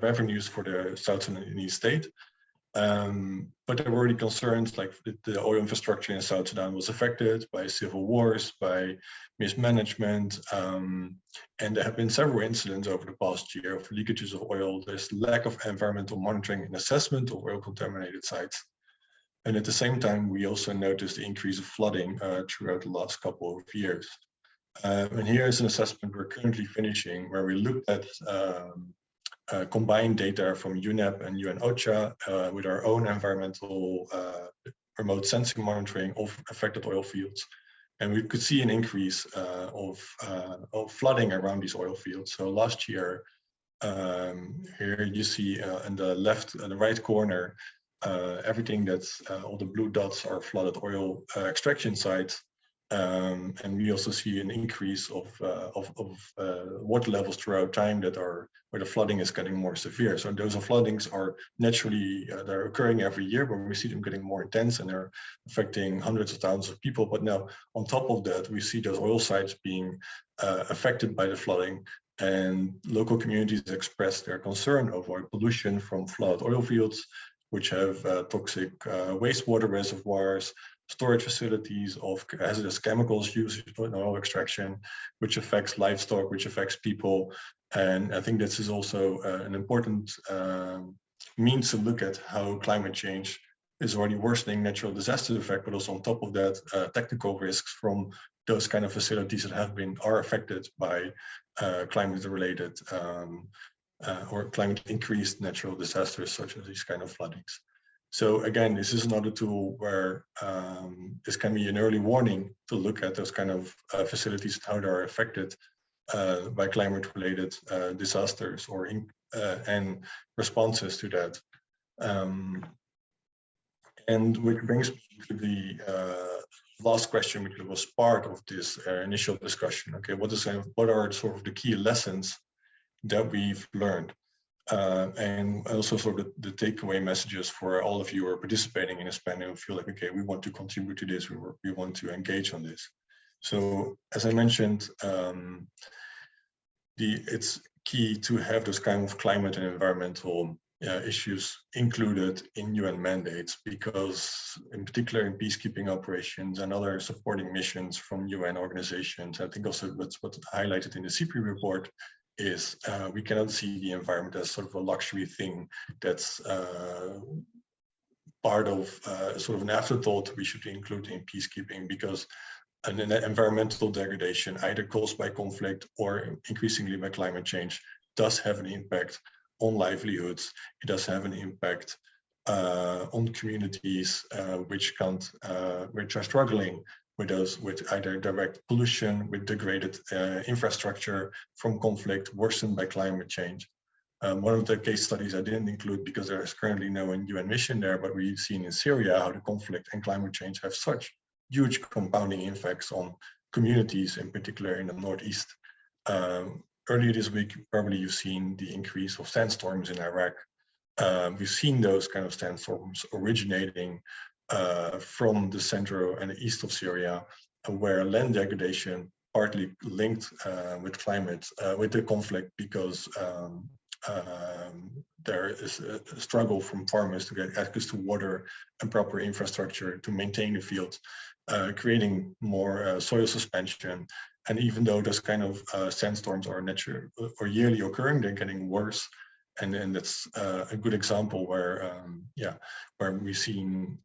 revenues for the South Sudanese state. But there were already concerns like the oil infrastructure in South Sudan was affected by civil wars, by mismanagement, and there have been several incidents over the past year of leakages of oil. There's lack of environmental monitoring and assessment of oil contaminated sites. And at the same time, we also noticed the increase of flooding throughout the last couple of years. And here is an assessment we're currently finishing, where we looked at combined data from UNEP and UN OCHA with our own environmental remote sensing monitoring of affected oil fields. And we could see an increase of flooding around these oil fields. So last year, here you see in the left and the right corner, everything that's all the blue dots are flooded oil extraction sites. And we also see an increase of water levels throughout time that are where the flooding is getting more severe. So those floodings are naturally they're occurring every year, but we see them getting more intense and they're affecting hundreds of thousands of people. But now on top of that, we see those oil sites being affected by the flooding, and local communities express their concern over pollution from flooded oil fields, which have toxic wastewater reservoirs, storage facilities of hazardous chemicals used in oil extraction, which affects livestock, which affects people. And I think this is also an important means to look at how climate change is already worsening natural disaster effect, but also on top of that, technical risks from those kind of facilities that are affected by climate-related or climate-increased natural disasters, such as these kind of floodings. So again, this is another tool where this can be an early warning to look at those kind of facilities and how they are affected by climate-related disasters or and responses to that. And which brings me to the last question, which was part of this initial discussion. Okay, what are sort of the key lessons that we've learned? And also sort of the takeaway messages for all of you who are participating in this panel who feel like, okay, we want to contribute to this, we want to engage on this. So as I mentioned, it's key to have those kind of climate and environmental issues included in UN mandates, because in particular in peacekeeping operations and other supporting missions from UN organizations, I think also what's highlighted in the SIPRI report is we cannot see the environment as sort of a luxury thing that's part of sort of an afterthought we should include in peacekeeping, because an environmental degradation, either caused by conflict or increasingly by climate change, does have an impact on livelihoods. It does have an impact on communities which are struggling with either direct pollution, with degraded infrastructure from conflict worsened by climate change. One of the case studies I didn't include because there is currently no UN mission there, but we've seen in Syria how the conflict and climate change have such huge compounding effects on communities, in particular in the Northeast. Earlier this week, probably you've seen the increase of sandstorms in Iraq. We've seen those kind of sandstorms originating from the center and the east of Syria, where land degradation partly linked with climate, with the conflict, because there is a struggle from farmers to get access to water and proper infrastructure to maintain the fields, creating more soil suspension. And even though those kind of sandstorms are natural or yearly occurring, they're getting worse. And that's a good example where, where we've seen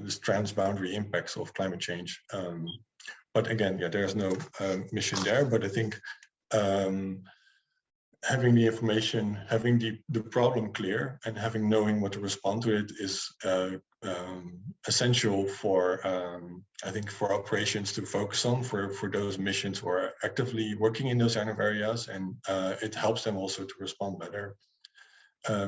this transboundary impacts of climate change. But again, there's no mission there. But I think having the information, having the problem clear, and knowing what to respond to it is essential for, I think, for operations to focus on for those missions who are actively working in those kind of areas, and it helps them also to respond better.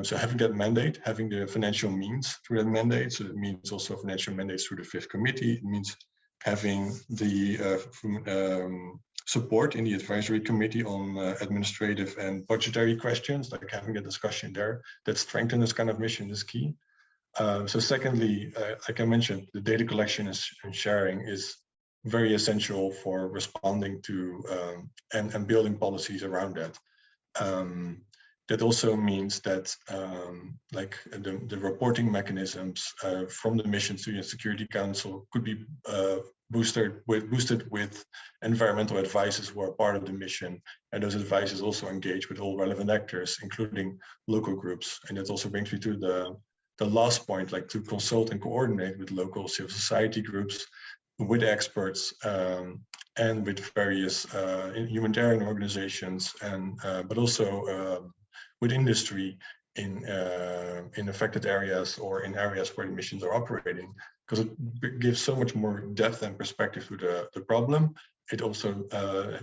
So having that mandate, having the financial means through that mandate, so it means also financial mandates through the Fifth Committee. It means having the support in the advisory committee on administrative and budgetary questions, like having a discussion there that strengthens this kind of mission is key. So secondly, like I mentioned, the data collection and sharing is very essential for responding to and building policies around that. That also means that like the reporting mechanisms from the missions to the Security Council could be boosted with environmental advisors who are part of the mission, and those advisors also engage with all relevant actors, including local groups. And that also brings me to the last point, like to consult and coordinate with local civil society groups, with experts, and with various humanitarian organizations, and but also with industry in affected areas or in areas where the missions are operating, because it gives so much more depth and perspective to the problem. It also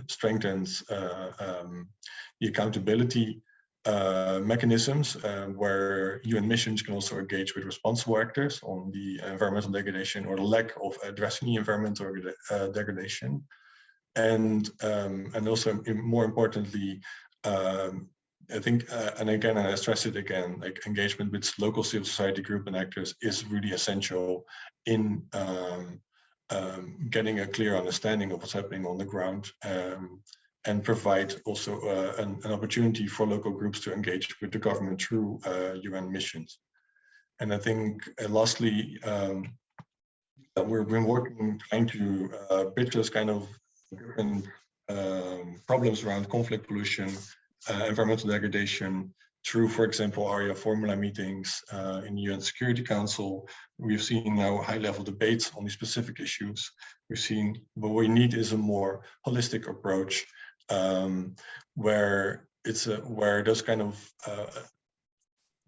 strengthens the accountability mechanisms where UN missions can also engage with responsible actors on the environmental degradation or the lack of addressing the environmental degradation, and also more importantly, I think, and again, and I stress it again, like engagement with local civil society group and actors is really essential in getting a clear understanding of what's happening on the ground, and provide also an opportunity for local groups to engage with the government through UN missions. And I think, lastly, we've been working, trying to bridge those kind of different problems around conflict pollution, environmental degradation, through, for example, ARIA formula meetings in the UN Security Council. We've seen now high-level debates on these specific issues. We've seen what we need is a more holistic approach, where it's where those kind of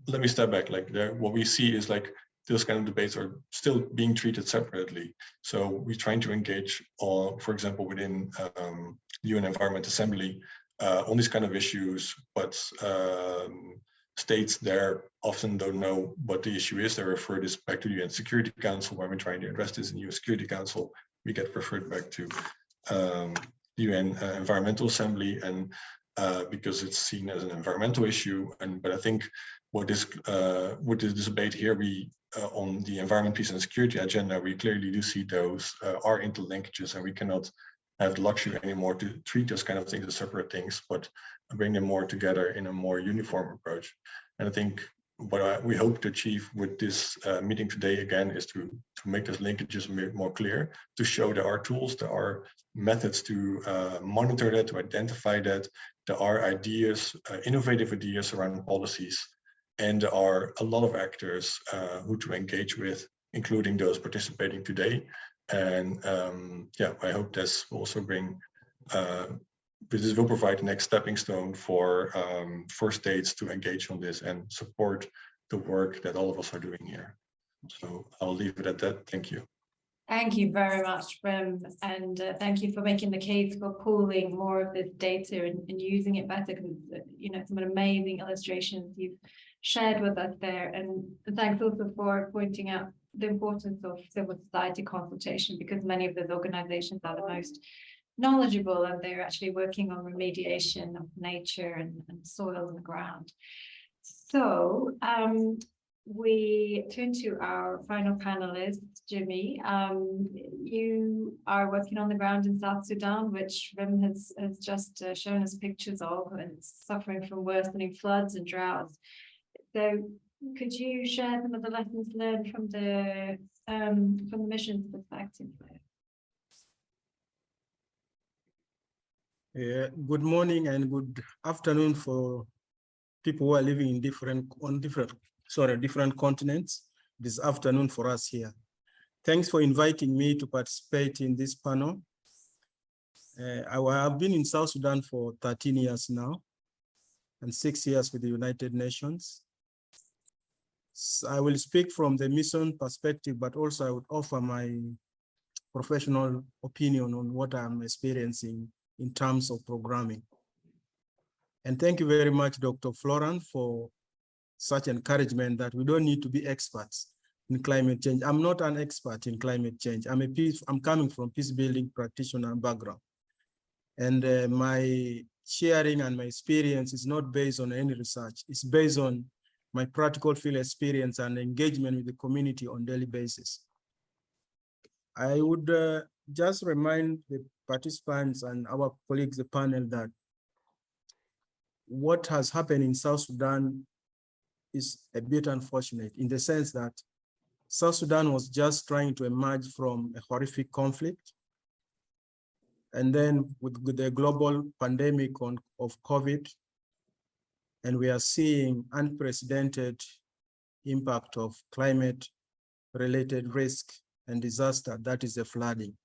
let me step back. Like what we see is like those kind of debates are still being treated separately. So we're trying to engage, for example, within the UN Environment Assembly on these kind of issues, but states there often don't know what the issue is. They refer this back to the UN Security Council. When we're trying to address this in the UN Security Council, we get referred back to UN Environmental Assembly, and because it's seen as an environmental issue. But I think what this with this debate here, we on the environment, peace, and security agenda, we clearly do see those are interlinkages, and we cannot have the luxury anymore to treat those kind of things as separate things, but bring them more together in a more uniform approach. And I think what we hope to achieve with this meeting today, again, is to make those linkages more clear, to show there are tools, there are methods to monitor that, to identify that, there are ideas, innovative ideas around policies, and there are a lot of actors who to engage with, including those participating today. And yeah, I hope this will also bring, this will provide the next stepping stone for states to engage on this and support the work that all of us are doing here. So I'll leave it at that. Thank you. Thank you very much, Brim, and thank you for making the case for pooling more of this data and using it better, because you know, some amazing illustrations you've shared with us there. And thanks also for pointing out the importance of civil society consultation, because many of those organizations are the most knowledgeable, and they're actually working on remediation of nature and soil and ground. So we turn to our final panelist, Jimmy. You are working on the ground in South Sudan, which Rim has just shown us pictures of, and it's suffering from worsening floods and droughts. So could you share some of the lessons learned from the mission's perspective? Good morning and good afternoon for people who are living in different continents. This afternoon for us here. Thanks for inviting me to participate in this panel. I have been in South Sudan for 13 years now, and 6 years with the United Nations. So I will speak from the mission perspective, but also I would offer my professional opinion on what I'm experiencing in terms of programming. And thank you very much, Dr. Florian, for such encouragement that we don't need to be experts in climate change. I'm not an expert in climate change. I'm coming from peace building practitioner background. And my sharing and my experience is not based on any research. It's based on my practical field experience and engagement with the community on a daily basis. I would just remind the participants and our colleagues, the panel, that what has happened in South Sudan is a bit unfortunate, in the sense that South Sudan was just trying to emerge from a horrific conflict. And then with the global pandemic of COVID, and we are seeing unprecedented impact of climate-related risk and disaster, that is the flooding.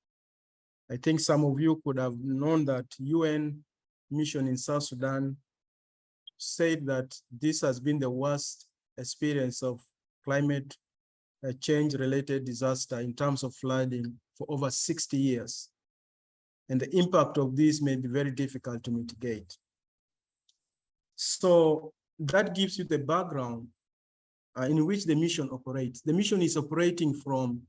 I think some of you could have known that UN mission in South Sudan said that this has been the worst experience of climate change-related disaster in terms of flooding for over 60 years. And the impact of this may be very difficult to mitigate. So that gives you the background in which the mission operates. The mission is operating from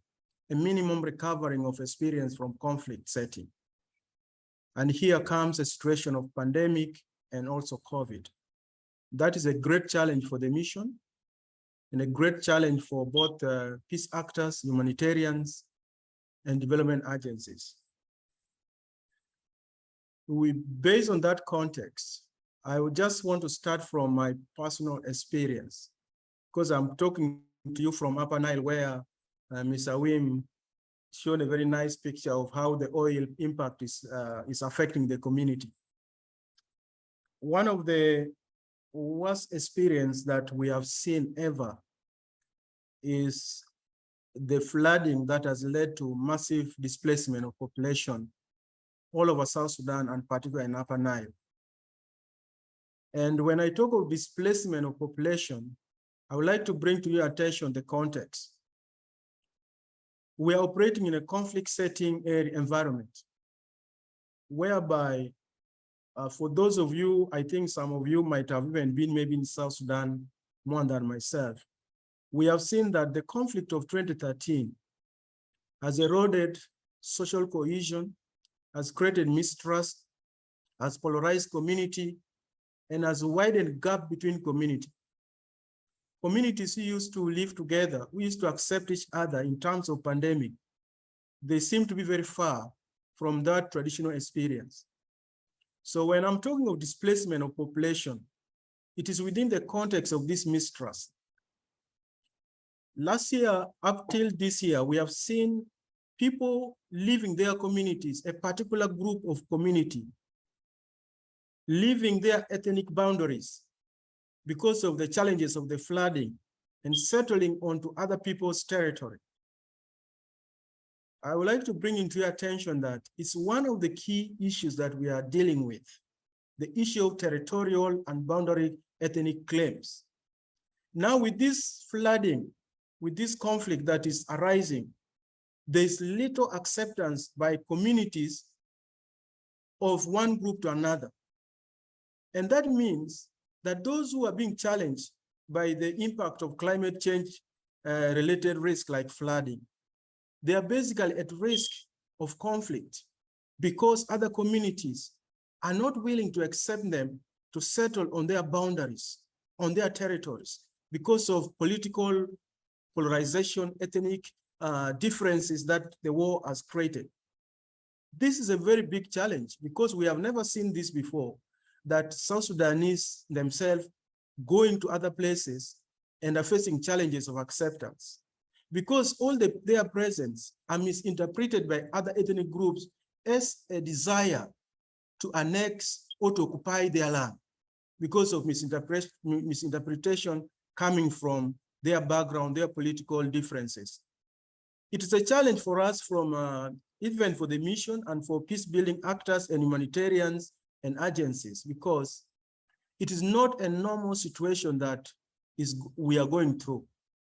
a minimum recovering of experience from conflict setting. And here comes a situation of pandemic and also COVID. That is a great challenge for the mission and a great challenge for both peace actors, humanitarians, and development agencies. Based on that context, I would just want to start from my personal experience, because I'm talking to you from Upper Nile, where Ms. Awim showed a very nice picture of how the oil impact is affecting the community. One of the worst experience that we have seen ever is the flooding that has led to massive displacement of population all over South Sudan, and particularly in Upper Nile. And when I talk of displacement of population, I would like to bring to your attention the context. We are operating in a conflict setting environment, whereby for those of you, I think some of you might have even been maybe in South Sudan more than myself. We have seen that the conflict of 2013 has eroded social cohesion, has created mistrust, has polarized community, and has widened gap between community. Communities who used to live together, who used to accept each other in terms of pandemic, they seem to be very far from that traditional experience. So when I'm talking of displacement of population, it is within the context of this mistrust. Last year, up till this year, we have seen people leaving their communities, a particular group of community, leaving their ethnic boundaries because of the challenges of the flooding and settling onto other people's territory. I would like to bring into your attention that it's one of the key issues that we are dealing with, the issue of territorial and boundary ethnic claims. Now with this flooding, with this conflict that is arising, there's little acceptance by communities of one group to another. And that means that those who are being challenged by the impact of climate change related risk like flooding, they are basically at risk of conflict because other communities are not willing to accept them to settle on their boundaries, on their territories, because of political polarization, ethnic differences that the war has created. This is a very big challenge because we have never seen this before, that South Sudanese themselves going to other places and are facing challenges of acceptance, because all their presence are misinterpreted by other ethnic groups as a desire to annex or to occupy their land because of misinterpretation coming from their background, their political differences. It is a challenge for us from even for the mission and for peace building actors and humanitarians and agencies, because it is not a normal situation that we are going through.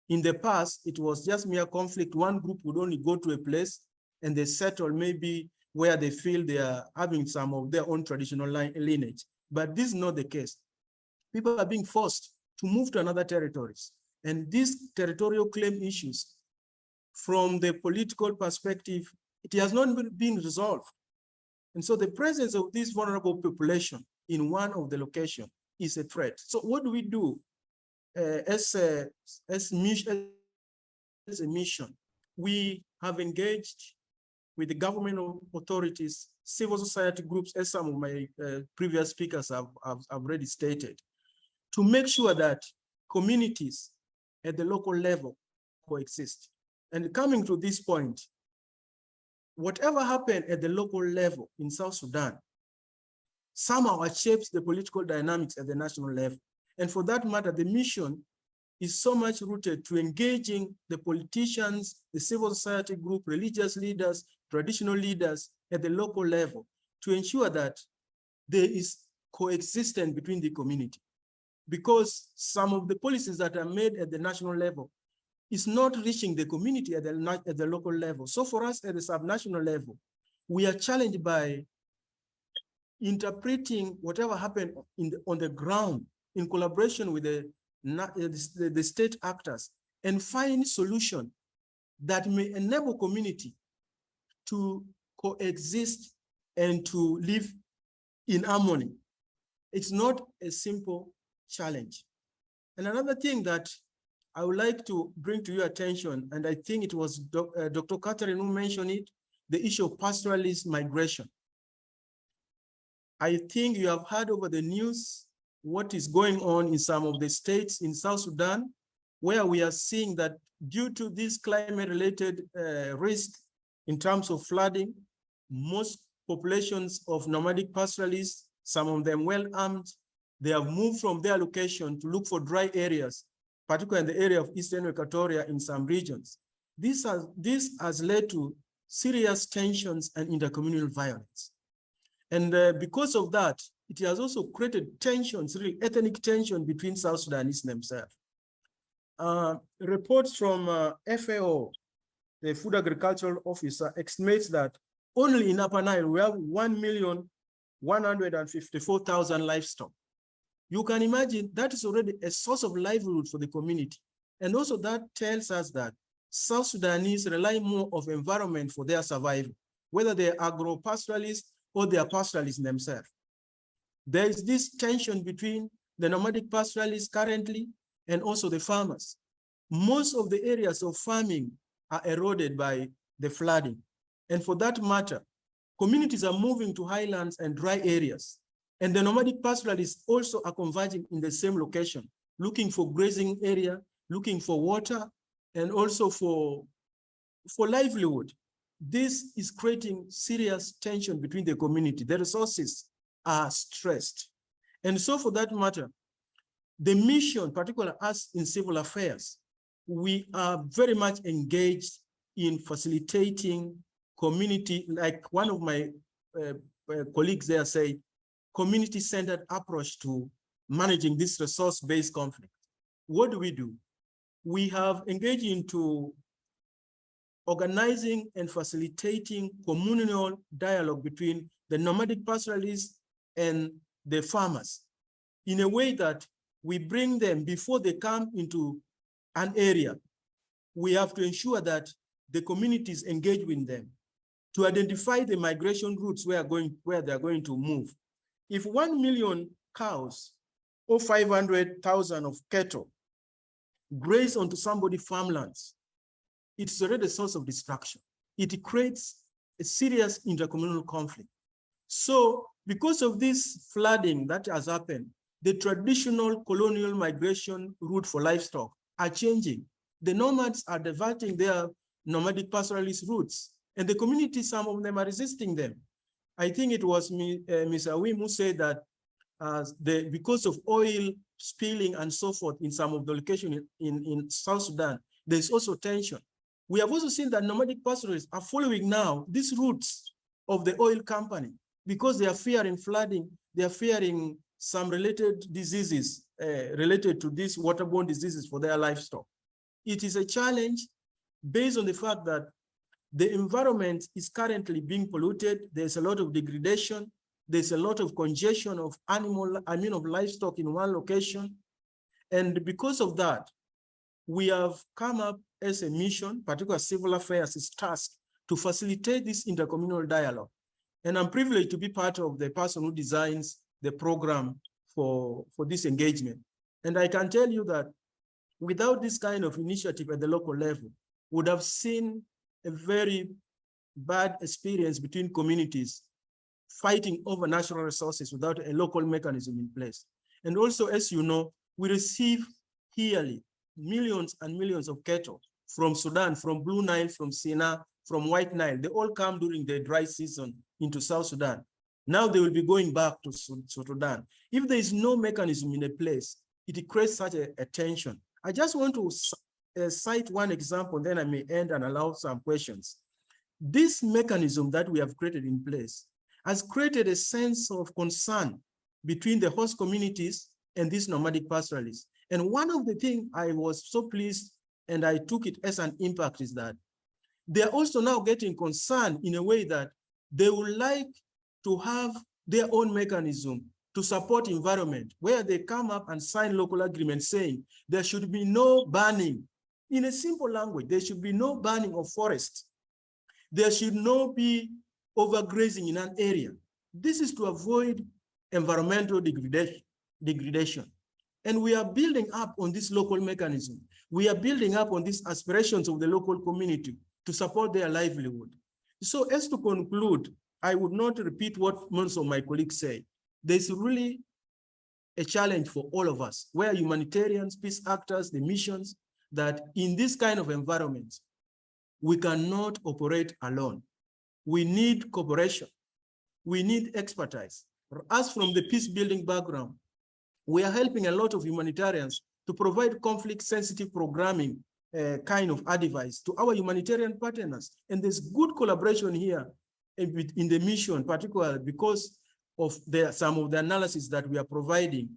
In the past, it was just mere conflict. One group would only go to a place and they settle maybe where they feel they are having some of their own traditional lineage. But this is not the case. People are being forced to move to another territories. And these territorial claim issues, from the political perspective, it has not been resolved. And so the presence of this vulnerable population in one of the locations is a threat. So what do we do as a mission? We have engaged with the government authorities, civil society groups, as some of my previous speakers have already stated, to make sure that communities at the local level coexist. And coming to this point, whatever happened at the local level in South Sudan somehow shapes the political dynamics at the national level. And for that matter, the mission is so much rooted to engaging the politicians, the civil society group, religious leaders, traditional leaders at the local level to ensure that there is coexistence between the community. because some of the policies that are made at the national level is not reaching the community at the local level. So for us at the subnational level, we are challenged by interpreting whatever happened on the ground in collaboration with the state actors and find solution that may enable community to coexist and to live in harmony. It's not a simple challenge. And another thing that I would like to bring to your attention, and I think it was Dr. Catherine who mentioned it, the issue of pastoralist migration. I think you have heard over the news what is going on in some of the states in South Sudan, where we are seeing that due to this climate-related risk in terms of flooding, most populations of nomadic pastoralists, some of them well-armed, they have moved from their location to look for dry areas, particularly in the area of Eastern Equatoria in some regions. This has led to serious tensions and intercommunal violence. And because of that, it has also created tensions, really ethnic tension between South Sudanese themselves. Reports from FAO, the Food Agricultural Officer, estimates that only in Upper Nile, we have 1,154,000 livestock. You can imagine that is already a source of livelihood for the community. And also that tells us that South Sudanese rely more of environment for their survival, whether they're agro-pastoralists or they are pastoralists themselves. There is this tension between the nomadic pastoralists currently and also the farmers. Most of the areas of farming are eroded by the flooding. And for that matter, communities are moving to highlands and dry areas. And the nomadic pastoralists also are converging in the same location, looking for grazing area, looking for water, and also for livelihood. This is creating serious tension between the community. The resources are stressed. And so for that matter, the mission, particularly us in civil affairs, we are very much engaged in facilitating community, like one of my colleagues there say, community-centered approach to managing this resource-based conflict. What do? We have engaged into organizing and facilitating communal dialogue between the nomadic pastoralists and the farmers in a way that we bring them before they come into an area. We have to ensure that the communities engage with them to identify the migration routes where they're going to move. If 1 million cows or 500,000 of cattle graze onto somebody's farmlands, it's already a source of destruction. It creates a serious intercommunal conflict. So because of this flooding that has happened, the traditional colonial migration route for livestock are changing. The nomads are diverting their nomadic pastoralist routes, and the community, some of them are resisting them. I think it was Ms. Awim who said that because of oil spilling and so forth in some of the locations in South Sudan, there's also tension. We have also seen that nomadic pastoralists are following now these routes of the oil company because they are fearing flooding, they are fearing some related diseases related to these waterborne diseases for their livestock. It is a challenge based on the fact that the environment is currently being polluted. There's a lot of degradation. There's a lot of congestion of of livestock in one location. And because of that, we have come up as a mission, particularly civil affairs is tasked to facilitate this intercommunal dialogue. And I'm privileged to be part of the person who designs the program for this engagement. And I can tell you that without this kind of initiative at the local level, would have seen a very bad experience between communities fighting over natural resources without a local mechanism in place. And also, as you know, we receive yearly millions and millions of cattle from Sudan, from Blue Nile, from Sinai, from White Nile. They all come during the dry season into South Sudan. Now they will be going back to Sudan. If there is no mechanism in a place, it creates such a tension. I just want to cite one example, then I may end and allow some questions. This mechanism that we have created in place has created a sense of concern between the host communities and these nomadic pastoralists. And one of the things I was so pleased and I took it as an impact is that they're also now getting concerned in a way that they would like to have their own mechanism to support environment, where they come up and sign local agreements saying there should be no burning. In a simple language, there should be no burning of forests. There should not be overgrazing in an area. This is to avoid environmental degradation. And we are building up on this local mechanism. We are building up on these aspirations of the local community to support their livelihood. So as to conclude, I would not repeat what most of my colleagues say. There's really a challenge for all of us, where humanitarians, peace actors, the missions, that in this kind of environment, we cannot operate alone. We need cooperation. We need expertise. Us from the peace building background, we are helping a lot of humanitarians to provide conflict-sensitive programming kind of advice to our humanitarian partners. And there's good collaboration here in the mission, particularly because of some of the analysis that we are providing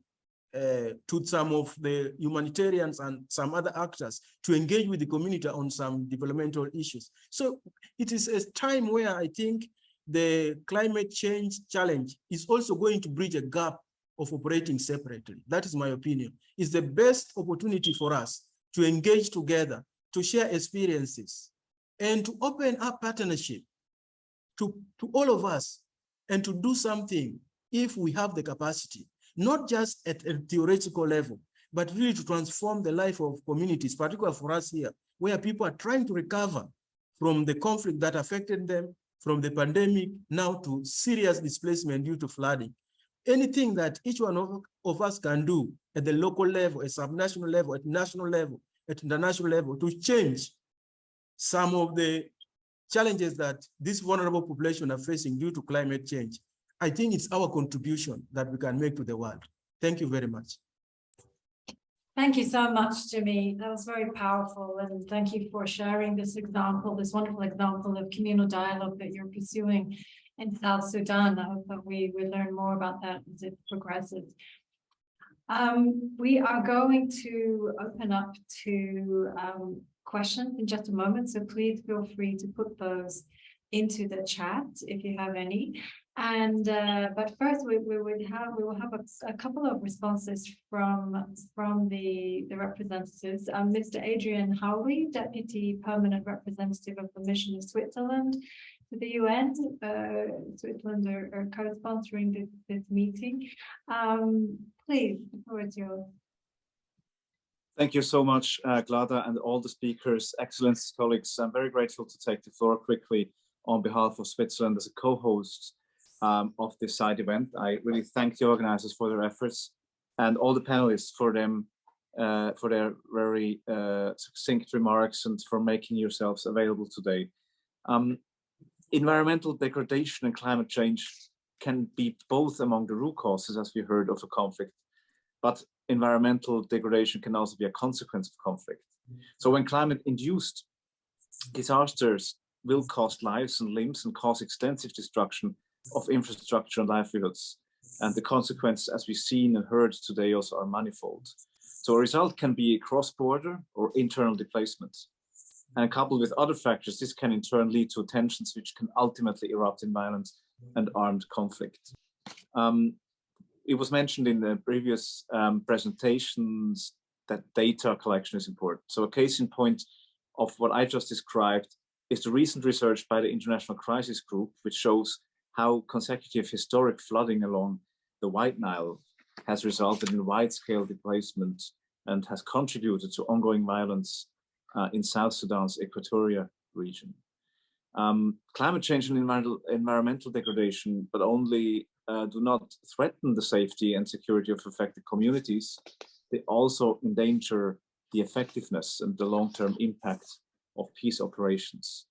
to some of the humanitarians and some other actors to engage with the community on some developmental issues. So it is a time where I think the climate change challenge is also going to bridge a gap of operating separately. That is my opinion. It's the best opportunity for us to engage together, to share experiences, and to open up partnership to all of us, and to do something if we have the capacity, not just at a theoretical level, but really to transform the life of communities, particularly for us here, where people are trying to recover from the conflict that affected them, from the pandemic, now to serious displacement due to flooding. Anything that each one of us can do at the local level, at subnational level, at national level, at international level, to change some of the challenges that this vulnerable population are facing due to climate change, I think it's our contribution that we can make to the world. Thank you very much. Thank you so much, Jimmy. That was very powerful. And thank you for sharing this example, this wonderful example of communal dialogue that you're pursuing in South Sudan. I hope that we learn more about that as it progresses. We are going to open up to questions in just a moment, so please feel free to put those into the chat if you have any. And but first we will have a couple of responses from the representatives. Mr. Adrian Houri, Deputy Permanent Representative of the Mission of Switzerland to the UN. Switzerland are co-sponsoring this meeting. Please, the floor is yours. Thank you so much, Glada, and all the speakers, Excellencies, colleagues. I'm very grateful to take the floor quickly on behalf of Switzerland as a co-host of this side event. I really thank the organizers for their efforts and all the panelists for their very succinct remarks and for making yourselves available today. Environmental degradation and climate change can be both among the root causes, as we heard, of a conflict, but environmental degradation can also be a consequence of conflict. So when climate-induced disasters will cost lives and limbs and cause extensive destruction of infrastructure and livelihoods, and the consequences, as we've seen and heard today, also are manifold. So a result can be cross-border or internal displacement. And coupled with other factors, this can in turn lead to tensions which can ultimately erupt in violent and armed conflict. It was mentioned in the previous presentations that data collection is important. So a case in point of what I just described is the recent research by the International Crisis Group, which shows how consecutive historic flooding along the White Nile has resulted in wide-scale displacement and has contributed to ongoing violence in South Sudan's Equatoria region. Climate change and environmental degradation, but only do not threaten the safety and security of affected communities, they also endanger the effectiveness and the long-term impact of peace operations.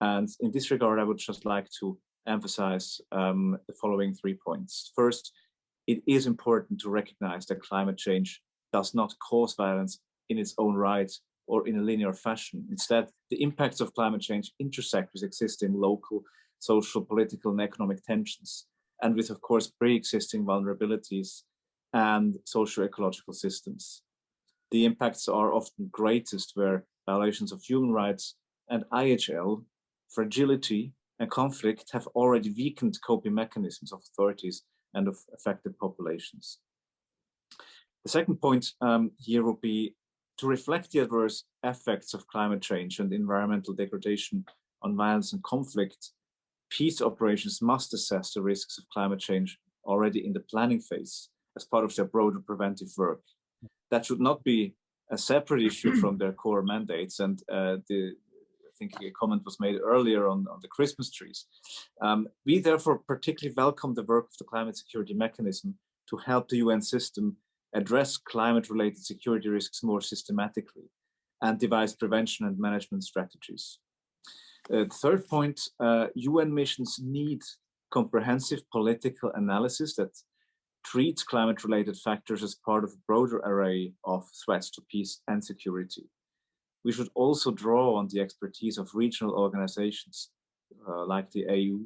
And in this regard, I would just like to emphasize the following 3 points. First, it is important to recognize that climate change does not cause violence in its own right or in a linear fashion. Instead, the impacts of climate change intersect with existing local, social, political, and economic tensions, and with, of course, pre-existing vulnerabilities and socio-ecological systems. The impacts are often greatest where violations of human rights and IHL, fragility and conflict have already weakened coping mechanisms of authorities and of affected populations. The second point here will be to reflect the adverse effects of climate change and environmental degradation on violence and conflict. Peace operations must assess the risks of climate change already in the planning phase as part of their broader preventive work. That should not be a separate issue from their core mandates. And I think a comment was made earlier on the Christmas trees. We therefore particularly welcome the work of the Climate Security Mechanism to help the UN system address climate-related security risks more systematically and devise prevention and management strategies. The third point, UN missions need comprehensive political analysis that treats climate-related factors as part of a broader array of threats to peace and security. We should also draw on the expertise of regional organizations like the AU,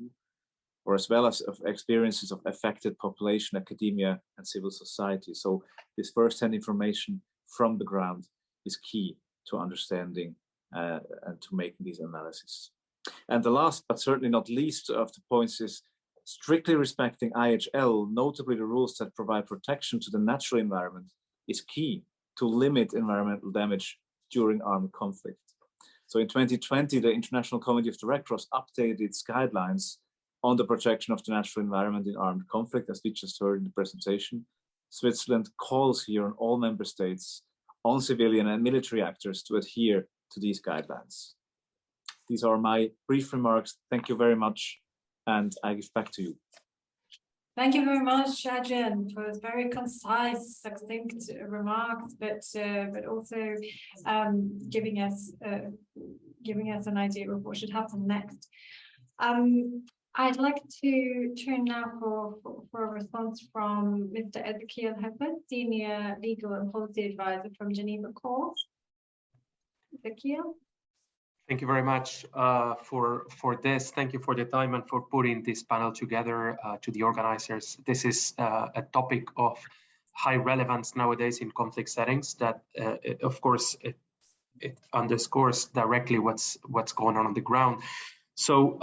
or as well as of experiences of affected population, academia, and civil society. So this first-hand information from the ground is key to understanding and to making these analyses. And the last, but certainly not least of the points is strictly respecting IHL, notably the rules that provide protection to the natural environment, is key to limit environmental damage during armed conflict. So in 2020, the International Committee of the Red Cross updated its guidelines on the protection of the natural environment in armed conflict, as we just heard in the presentation. Switzerland calls here on all member states, on civilian and military actors to adhere to these guidelines. These are my brief remarks. Thank you very much. And I give back to you. Thank you very much, Adrian, for very concise, succinct remarks, but also giving us an idea of what should happen next. I'd like to turn now for a response from Mr. Ezekiel Heffer, Senior Legal and Policy Advisor from Geneva Court. Ezekiel? Thank you very much for this. Thank you for the time and for putting this panel together to the organizers. This is a topic of high relevance nowadays in conflict settings that, of course, it underscores directly what's going on the ground. So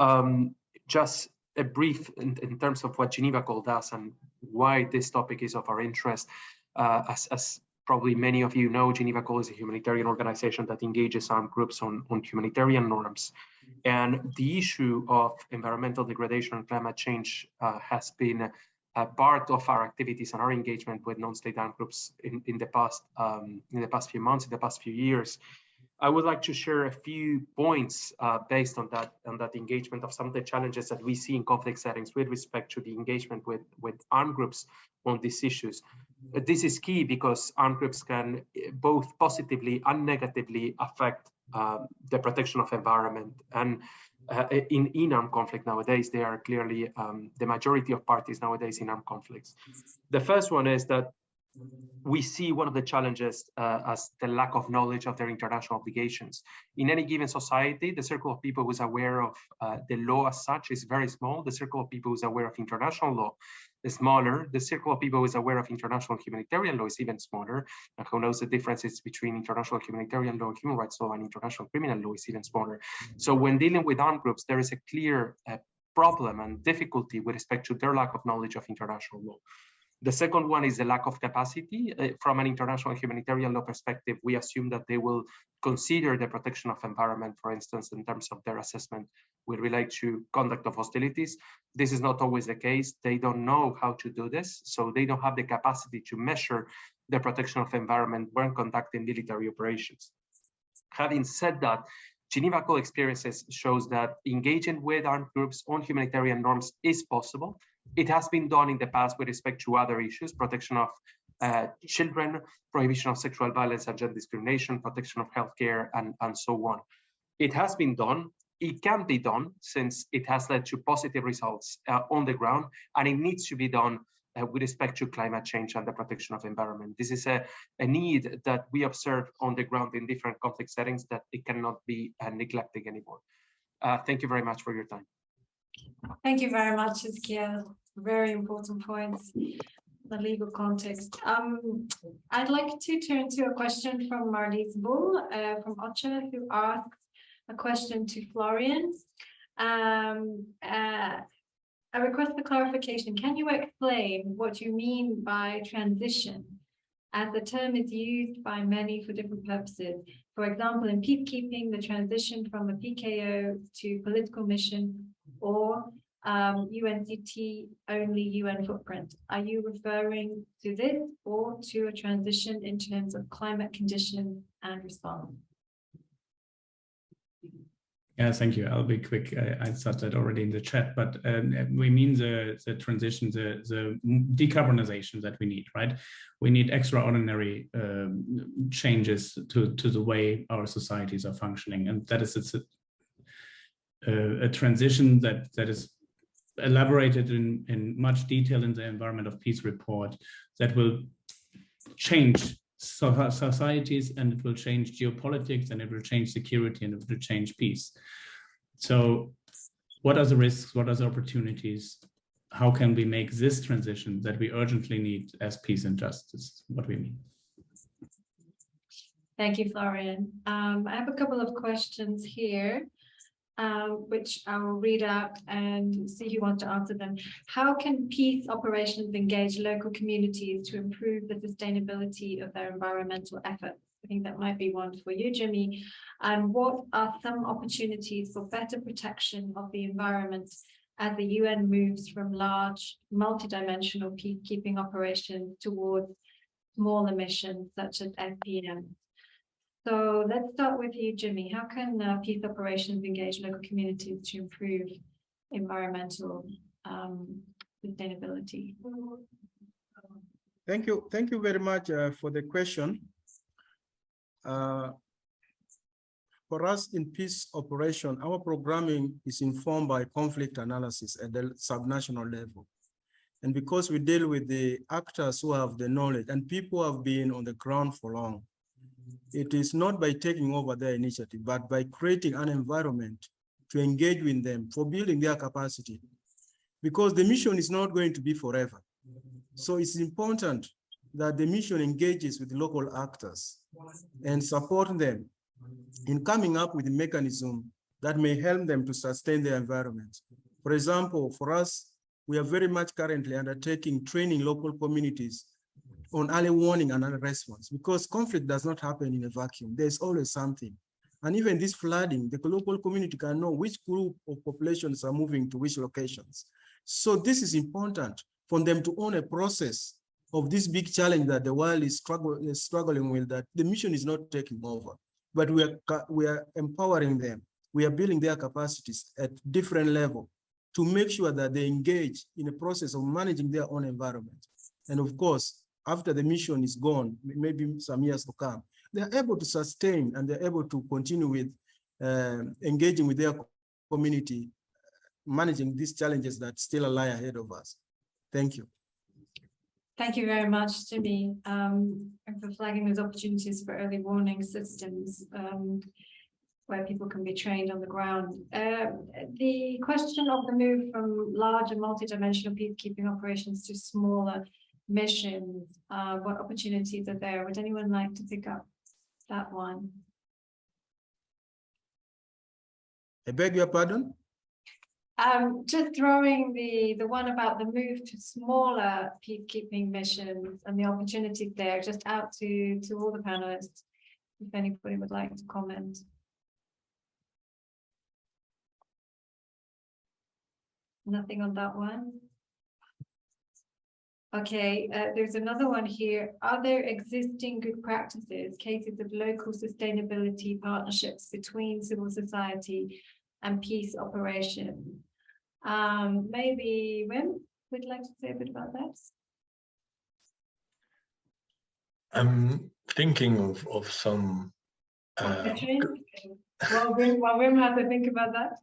just a brief in terms of what Geneva Call does and why this topic is of our interest. As probably many of you know, Geneva Call is a humanitarian organization that engages armed groups on humanitarian norms. And the issue of environmental degradation and climate change has been a part of our activities and our engagement with non-state armed groups in the past few months, in the past few years. I would like to share a few points based on that engagement of some of the challenges that we see in conflict settings with respect to the engagement with armed groups on these issues. This is key because armed groups can both positively and negatively affect the protection of environment. And in armed conflict nowadays, they are clearly the majority of parties nowadays in armed conflicts. The first one is that we see one of the challenges as the lack of knowledge of their international obligations. In any given society, the circle of people who is aware of the law as such is very small. The circle of people who is aware of international law is smaller. The circle of people who is aware of international humanitarian law is even smaller. And who knows the differences between international humanitarian law, human rights law, and international criminal law is even smaller. So when dealing with armed groups, there is a clear problem and difficulty with respect to their lack of knowledge of international law. The second one is the lack of capacity. From an international humanitarian law perspective, we assume that they will consider the protection of environment, for instance, in terms of their assessment with relate to conduct of hostilities. This is not always the case. They don't know how to do this, so they don't have the capacity to measure the protection of environment when conducting military operations. Having said that, Geneva Call experiences shows that engaging with armed groups on humanitarian norms is possible. It has been done in the past with respect to other issues, protection of children, prohibition of sexual violence and gender discrimination, protection of healthcare, and so on. It has been done. It can be done since it has led to positive results on the ground, and it needs to be done with respect to climate change and the protection of environment. This is a need that we observe on the ground in different conflict settings that it cannot be neglected anymore. Thank you very much for your time. Thank you very much, Ezekiel. Very important points. the legal context. I'd like to turn to a question from Marlies Bull from OCHA, who asks a question to Florian. A request for clarification. Can you explain what you mean by transition, as the term is used by many for different purposes? For example, in peacekeeping, the transition from a PKO to political mission, or UNCT only UN footprint. Are you referring to this or to a transition in terms of climate condition and response? Yeah, thank you. I'll be quick. I said that already in the chat, but we mean the transition, the decarbonization that we need, right? We need extraordinary changes to the way our societies are functioning, and that is a transition that is elaborated in much detail in the Environment of Peace report, that will change societies, and it will change geopolitics, and it will change security, and it will change peace. So what are the risks? What are the opportunities? How can we make this transition that we urgently need as peace and justice? What we mean. Thank you, Florian. I have a couple of questions here, which I will read out and see who wants to answer them. How can peace operations engage local communities to improve the sustainability of their environmental efforts? I think that might be one for you, Jimmy. And what are some opportunities for better protection of the environment as the UN moves from large multidimensional peacekeeping operations towards smaller missions such as FPM? So let's start with you, Jimmy. How can peace operations engage local communities to improve environmental sustainability? Thank you very much for the question. For us in peace operation, our programming is informed by conflict analysis at the subnational level. And because we deal with the actors who have the knowledge and people who have been on the ground for long, it is not by taking over their initiative, but by creating an environment to engage with them for building their capacity. Because the mission is not going to be forever. So it's important that the mission engages with local actors and support them in coming up with a mechanism that may help them to sustain their environment. For example, for us, we are very much currently undertaking training local communities on early warning and early response, because conflict does not happen in a vacuum. There's always something. And even this flooding, the local community can know which group of populations are moving to which locations. So this is important for them to own a process of this big challenge that the world is struggling with, that the mission is not taking over, but we are empowering them. We are building their capacities at different levels to make sure that they engage in a process of managing their own environment. And of course, after the mission is gone, maybe some years to come, they're able to sustain and they're able to continue with engaging with their community, managing these challenges that still lie ahead of us. Thank you. Thank you very much, Jimmy, for flagging those opportunities for early warning systems where people can be trained on the ground. The question of the move from large and multidimensional peacekeeping operations to smaller missions, what opportunities are there? Would anyone like to pick up that one? I beg your pardon? Just throwing the one about the move to smaller peacekeeping missions and the opportunities there, just out to all the panelists, if anybody would like to comment. Nothing on that one. Okay, there's another one here. Are there existing good practices, cases of local sustainability partnerships between civil society and peace operations? Maybe Wim would like to say a bit about that. I'm thinking of some. While Wim has to think about that.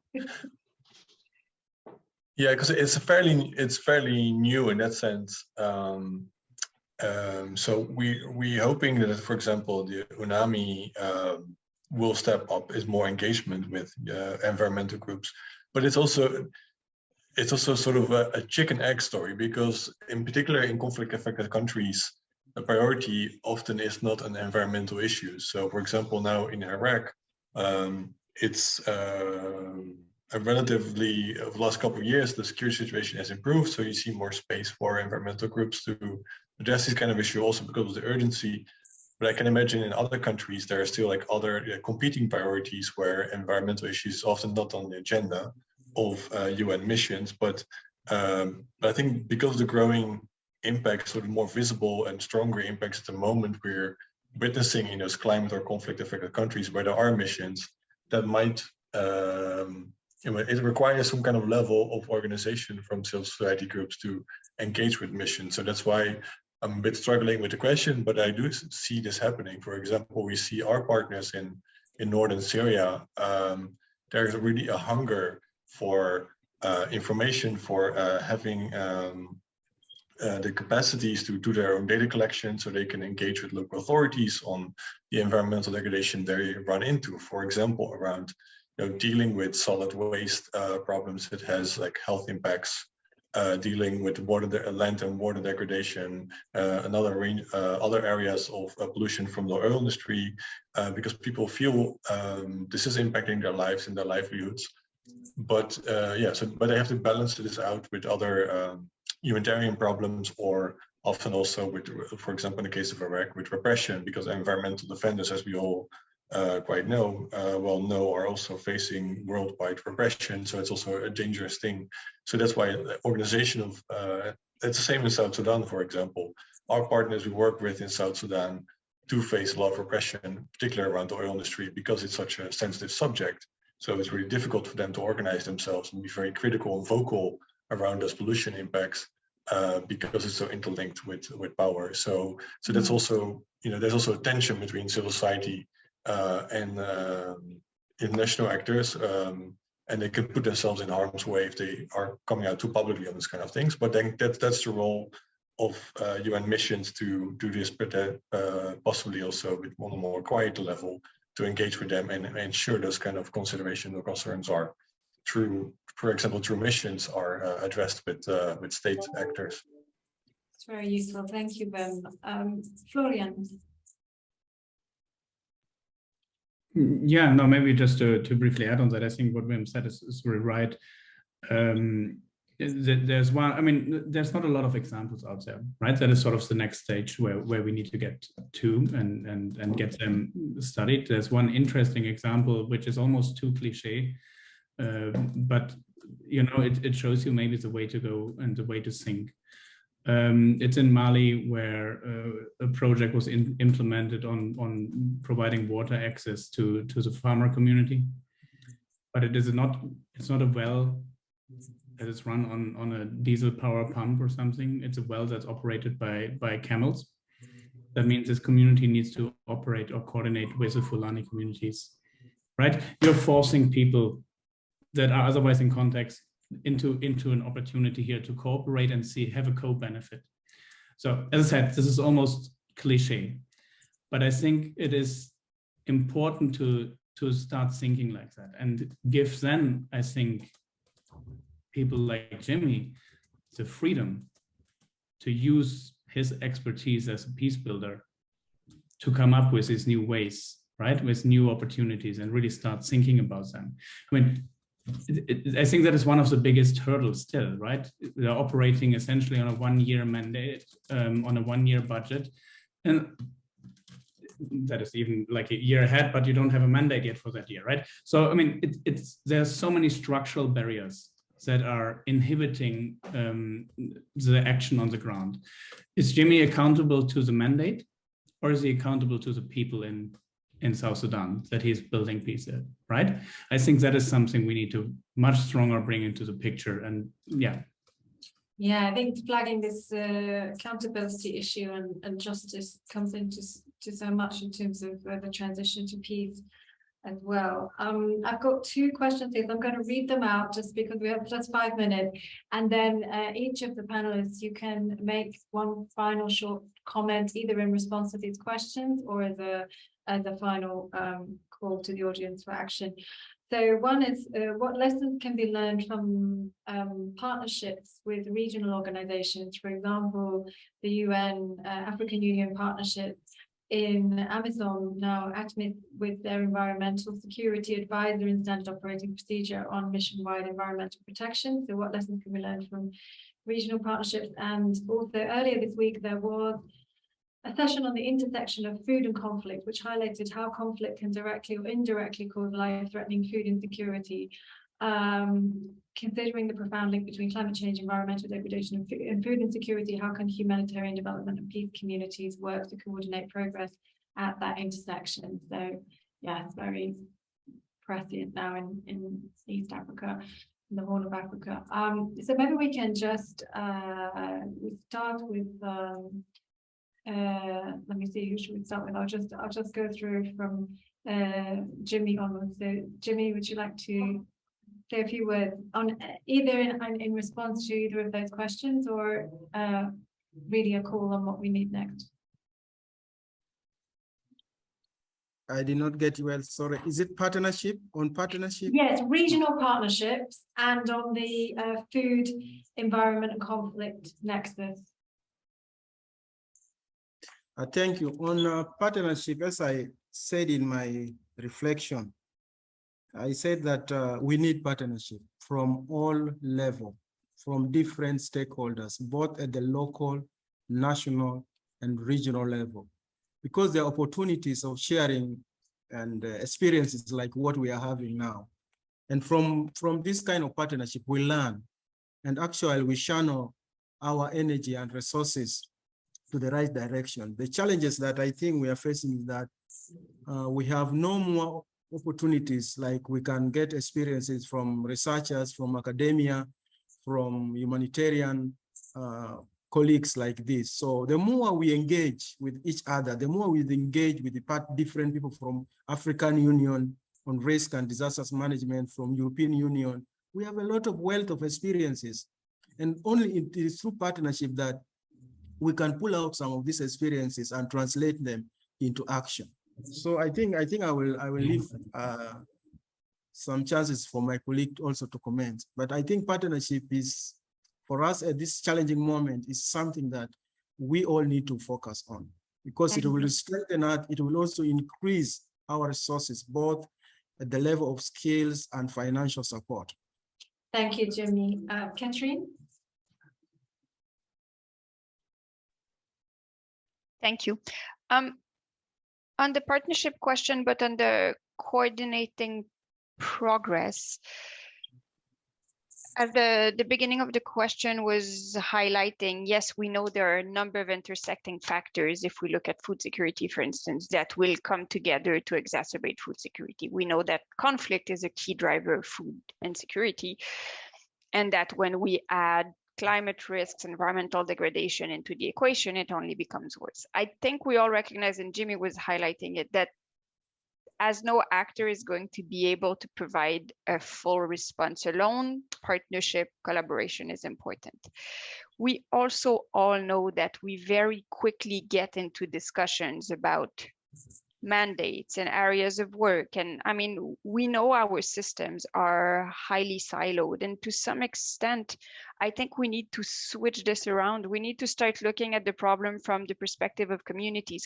Yeah, because it's fairly new in that sense. So we hoping that, for example, the UNAMI will step up is more engagement with environmental groups, but it's also it's also sort of a chicken egg story, because in particular in conflict affected countries, the priority often is not an environmental issue. So for example, now in Iraq, it's a relatively, over the last couple of years, the security situation has improved. So you see more space for environmental groups to address this kind of issue, also because of the urgency. But I can imagine in other countries, there are still like other competing priorities where environmental issues is often not on the agenda of UN missions. But I think because of the growing impacts, sort of more visible and stronger impacts at the moment we're witnessing in those climate or conflict affected countries where there are missions, that might, it requires some kind of level of organization from civil society groups to engage with missions. So that's why I'm a bit struggling with the question, but I do see this happening. For example, we see our partners in northern Syria. There's really a hunger for information, for having the capacities to do their own data collection so they can engage with local authorities on the environmental degradation they run into. For example, around dealing with solid waste problems that has like health impacts, dealing with land and water degradation, other areas of pollution from the oil industry, because people feel this is impacting their lives and their livelihoods. But but they have to balance this out with other humanitarian problems, or often also with, for example, in the case of Iraq, with repression, because environmental defenders, as we all quite know, are also facing worldwide repression. So it's also a dangerous thing. So that's why the organization of, it's the same in South Sudan, for example. Our partners we work with in South Sudan do face a lot of repression, particularly around the oil industry, because it's such a sensitive subject. So it's really difficult for them to organize themselves and be very critical and vocal around those pollution impacts, because it's so interlinked with power. So that's also, there's also a tension between civil society and international actors, and they can put themselves in harm's way if they are coming out too publicly on this kind of things. But then that's the role of UN missions to do this, but possibly also with on a more quiet level to engage with them and ensure those kind of considerations or concerns are through, for example, through missions are addressed with state actors. It's very useful. Thank you, Ben. Florian. Yeah, no, maybe just to briefly add on that, I think what Wim said is very right. There's one, I mean, there's not a lot of examples out there, right? That is sort of the next stage where we need to get to and get them studied. There's one interesting example, which is almost too cliche, but it shows you maybe the way to go and the way to think. It's in Mali, where a project was implemented on providing water access to the farmer community, but it's not a well that is run on a diesel power pump or something. It's a well that's operated by camels. That means this community needs to operate or coordinate with the Fulani communities, right? You're forcing people that are otherwise in context into an opportunity here to cooperate and have a co-benefit. So as I said, this is almost cliche, but I think it is important to start thinking like that, and give then, I think, people like Jimmy the freedom to use his expertise as a peace builder to come up with these new ways, right? With new opportunities, and really start thinking about them. I mean, I think that is one of the biggest hurdles still, right? They're operating essentially on a one-year mandate, on a one-year budget. And that is even like a year ahead, but you don't have a mandate yet for that year, right? So, I mean, there's so many structural barriers that are inhibiting the action on the ground. Is Jimmy accountable to the mandate, or is he accountable to the people in South Sudan that he's building peace in, right? I think that is something we need to much stronger bring into the picture. And yeah. Yeah, I think flagging this accountability issue and justice comes into so much in terms of the transition to peace as well. I've got two questions here. I'm going to read them out just because we have just 5 minutes, and then each of the panelists, you can make one final short comment either in response to these questions or as a final call to the audience for action. So one is what lessons can be learned from partnerships with regional organizations, for example, the UN African Union partnership in Amazon, now ATMIS, with their environmental security advisor and standard operating procedure on mission-wide environmental protection. So what lessons can we learn from regional partnerships? And also earlier this week, there was a session on the intersection of food and conflict, which highlighted how conflict can directly or indirectly cause life-threatening food insecurity, considering the profound link between climate change, environmental degradation, and food insecurity. How can humanitarian development and peace communities work to coordinate progress at that intersection? So, yes, very prescient now in East Africa, in the Horn of Africa. So maybe we can just we start with. Let me see, who should we start with? I'll just go through from Jimmy onwards. So Jimmy, would you like to say a few words on either in response to either of those questions, or really a call on what we need next? I did not get you well, sorry. Is it partnership, on partnership? Yes, regional partnerships, and on the food, environment and conflict nexus. Thank you. On partnership, as I said in my reflection, I said that we need partnership from all levels, from different stakeholders, both at the local, national, and regional level, because there are opportunities of sharing and experiences like what we are having now. And from this kind of partnership, we learn, and actually we channel our energy and resources to the right direction. The challenges that I think we are facing is that we have no more opportunities, like we can get experiences from researchers, from academia, from humanitarian colleagues like this. So the more we engage with each other, the more we engage with the different people from African Union on risk and disasters management, from European Union, we have a lot of wealth of experiences. And only it is through partnership that we can pull out some of these experiences and translate them into action. So I think I will leave some chances for my colleague also to comment. But I think partnership is, for us at this challenging moment, is something that we all need to focus on, because it will strengthen us. It will also increase our resources, both at the level of skills and financial support. Thank you, Jimmy. Catherine? Thank you. On the partnership question, but on the coordinating progress, at the beginning of the question was highlighting, yes, we know there are a number of intersecting factors. If we look at food security, for instance, that will come together to exacerbate food security. We know that conflict is a key driver of food insecurity, and that when we add climate risks, environmental degradation into the equation, it only becomes worse. I think we all recognize, and Jimmy was highlighting it, that as no actor is going to be able to provide a full response alone, partnership, collaboration is important. We also all know that we very quickly get into discussions about mandates and areas of work. And I mean, we know our systems are highly siloed, and to some extent, I think we need to switch this around. We need to start looking at the problem from the perspective of communities.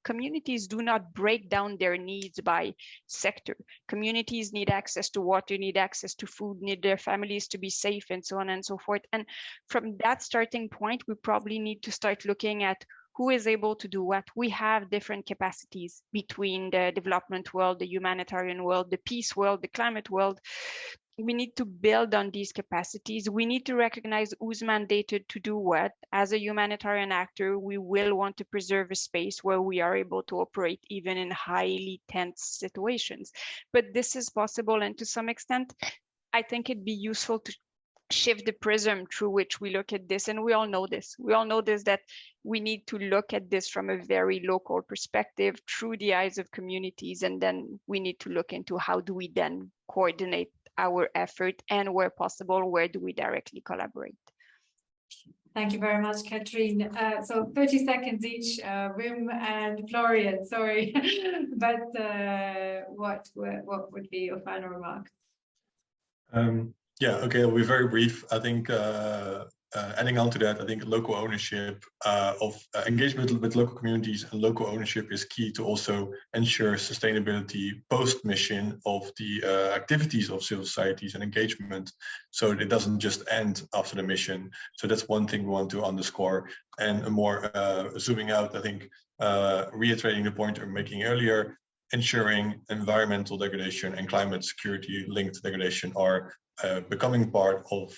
Communities do not break down their needs by sector. Communities need access to water, need access to food, need their families to be safe, and so on and so forth. And from that starting point, we probably need to start looking at who is able to do what. We have different capacities between the development world, the humanitarian world, the peace world, the climate world. We need to build on these capacities. We need to recognize who's mandated to do what. As a humanitarian actor, we will want to preserve a space where we are able to operate even in highly tense situations. But this is possible, and to some extent, I think it'd be useful to shift the prism through which we look at this. And we all know this. We all know this, that we need to look at this from a very local perspective through the eyes of communities. And then we need to look into how do we then coordinate our effort, and where possible, where do we directly collaborate? Thank you very much, Catherine. So 30 seconds each, Wim and Florian, sorry. But what would be your final remarks? Yeah, okay, I'll be very brief. I think adding on to that, I think local ownership of engagement with local communities and local ownership is key to also ensure sustainability post-mission of the activities of civil societies and engagement, so it doesn't just end after the mission. So that's one thing we want to underscore. And a more zooming out, I think reiterating the point we were making earlier, ensuring environmental degradation and climate security linked degradation are becoming part of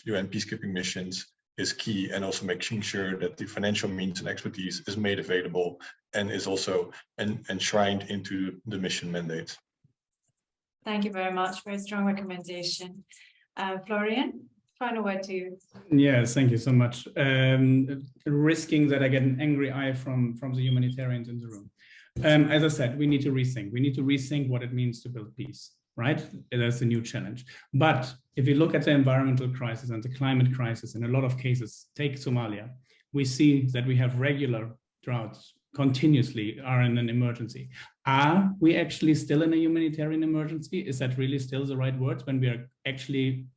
UN peacekeeping missions is key, and also making sure that the financial means and expertise is made available and is also enshrined into the mission mandate. Thank you very much. Very strong recommendation. Florian, final word to you. Yes, thank you so much. Risking that I get an angry eye from the humanitarians in the room. As I said, we need to rethink. We need to rethink what it means to build peace. Right? That's a new challenge. But if you look at the environmental crisis and the climate crisis, in a lot of cases, take Somalia, we see that we have regular droughts continuously are in an emergency. Are we actually still in a humanitarian emergency? Is that really still the right word when we are actually,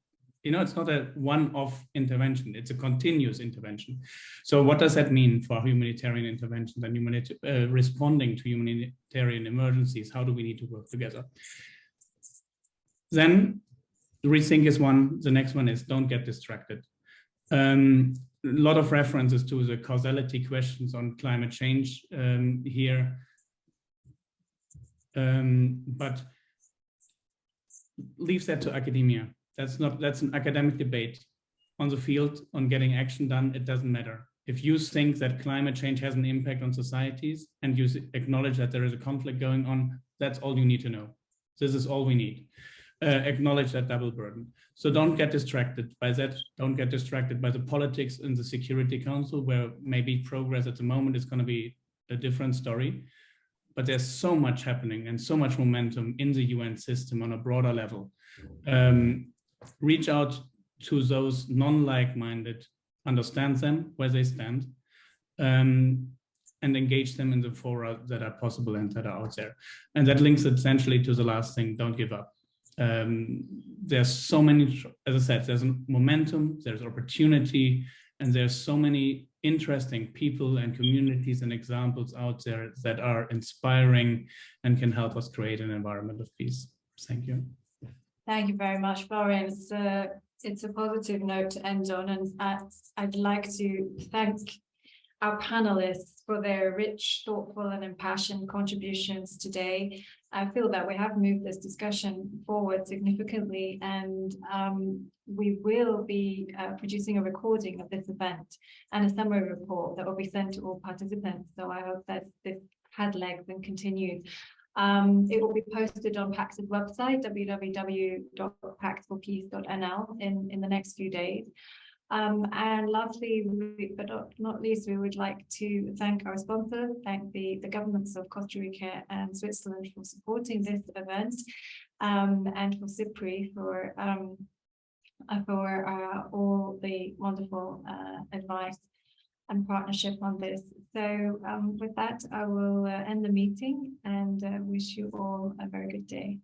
you know, it's not a one-off intervention, it's a continuous intervention. So what does that mean for humanitarian interventions and responding to humanitarian emergencies? How do we need to work together? Then rethink is one. The next one is don't get distracted. A lot of references to the causality questions on climate change here. But leave that to academia. That's an academic debate. On the field, on getting action done, it doesn't matter. If you think that climate change has an impact on societies and you acknowledge that there is a conflict going on, that's all you need to know. This is all we need. Acknowledge that double burden. So don't get distracted by that. Don't get distracted by the politics in the Security Council, where maybe progress at the moment is going to be a different story. But there's so much happening and so much momentum in the UN system on a broader level. Reach out to those non-like-minded, understand them where they stand, and engage them in the fora that are possible and that are out there. And that links essentially to the last thing, don't give up. There's so many, as I said, there's momentum, there's opportunity, and there's so many interesting people and communities and examples out there that are inspiring and can help us create an environment of peace. Thank you. Thank you very much, Florian. It's a positive note to end on, and I'd like to thank our panelists for their rich, thoughtful, and impassioned contributions today. I feel that we have moved this discussion forward significantly, and we will be producing a recording of this event and a summary report that will be sent to all participants. So I hope that this had legs and continued. It will be posted on PAX's website, www.paxforpeace.nl, in the next few days. And lastly, but not least, we would like to thank our sponsor, thank the governments of Costa Rica and Switzerland for supporting this event, and for SIPRI for all the wonderful advice and partnership on this. So with that, I will end the meeting and wish you all a very good day.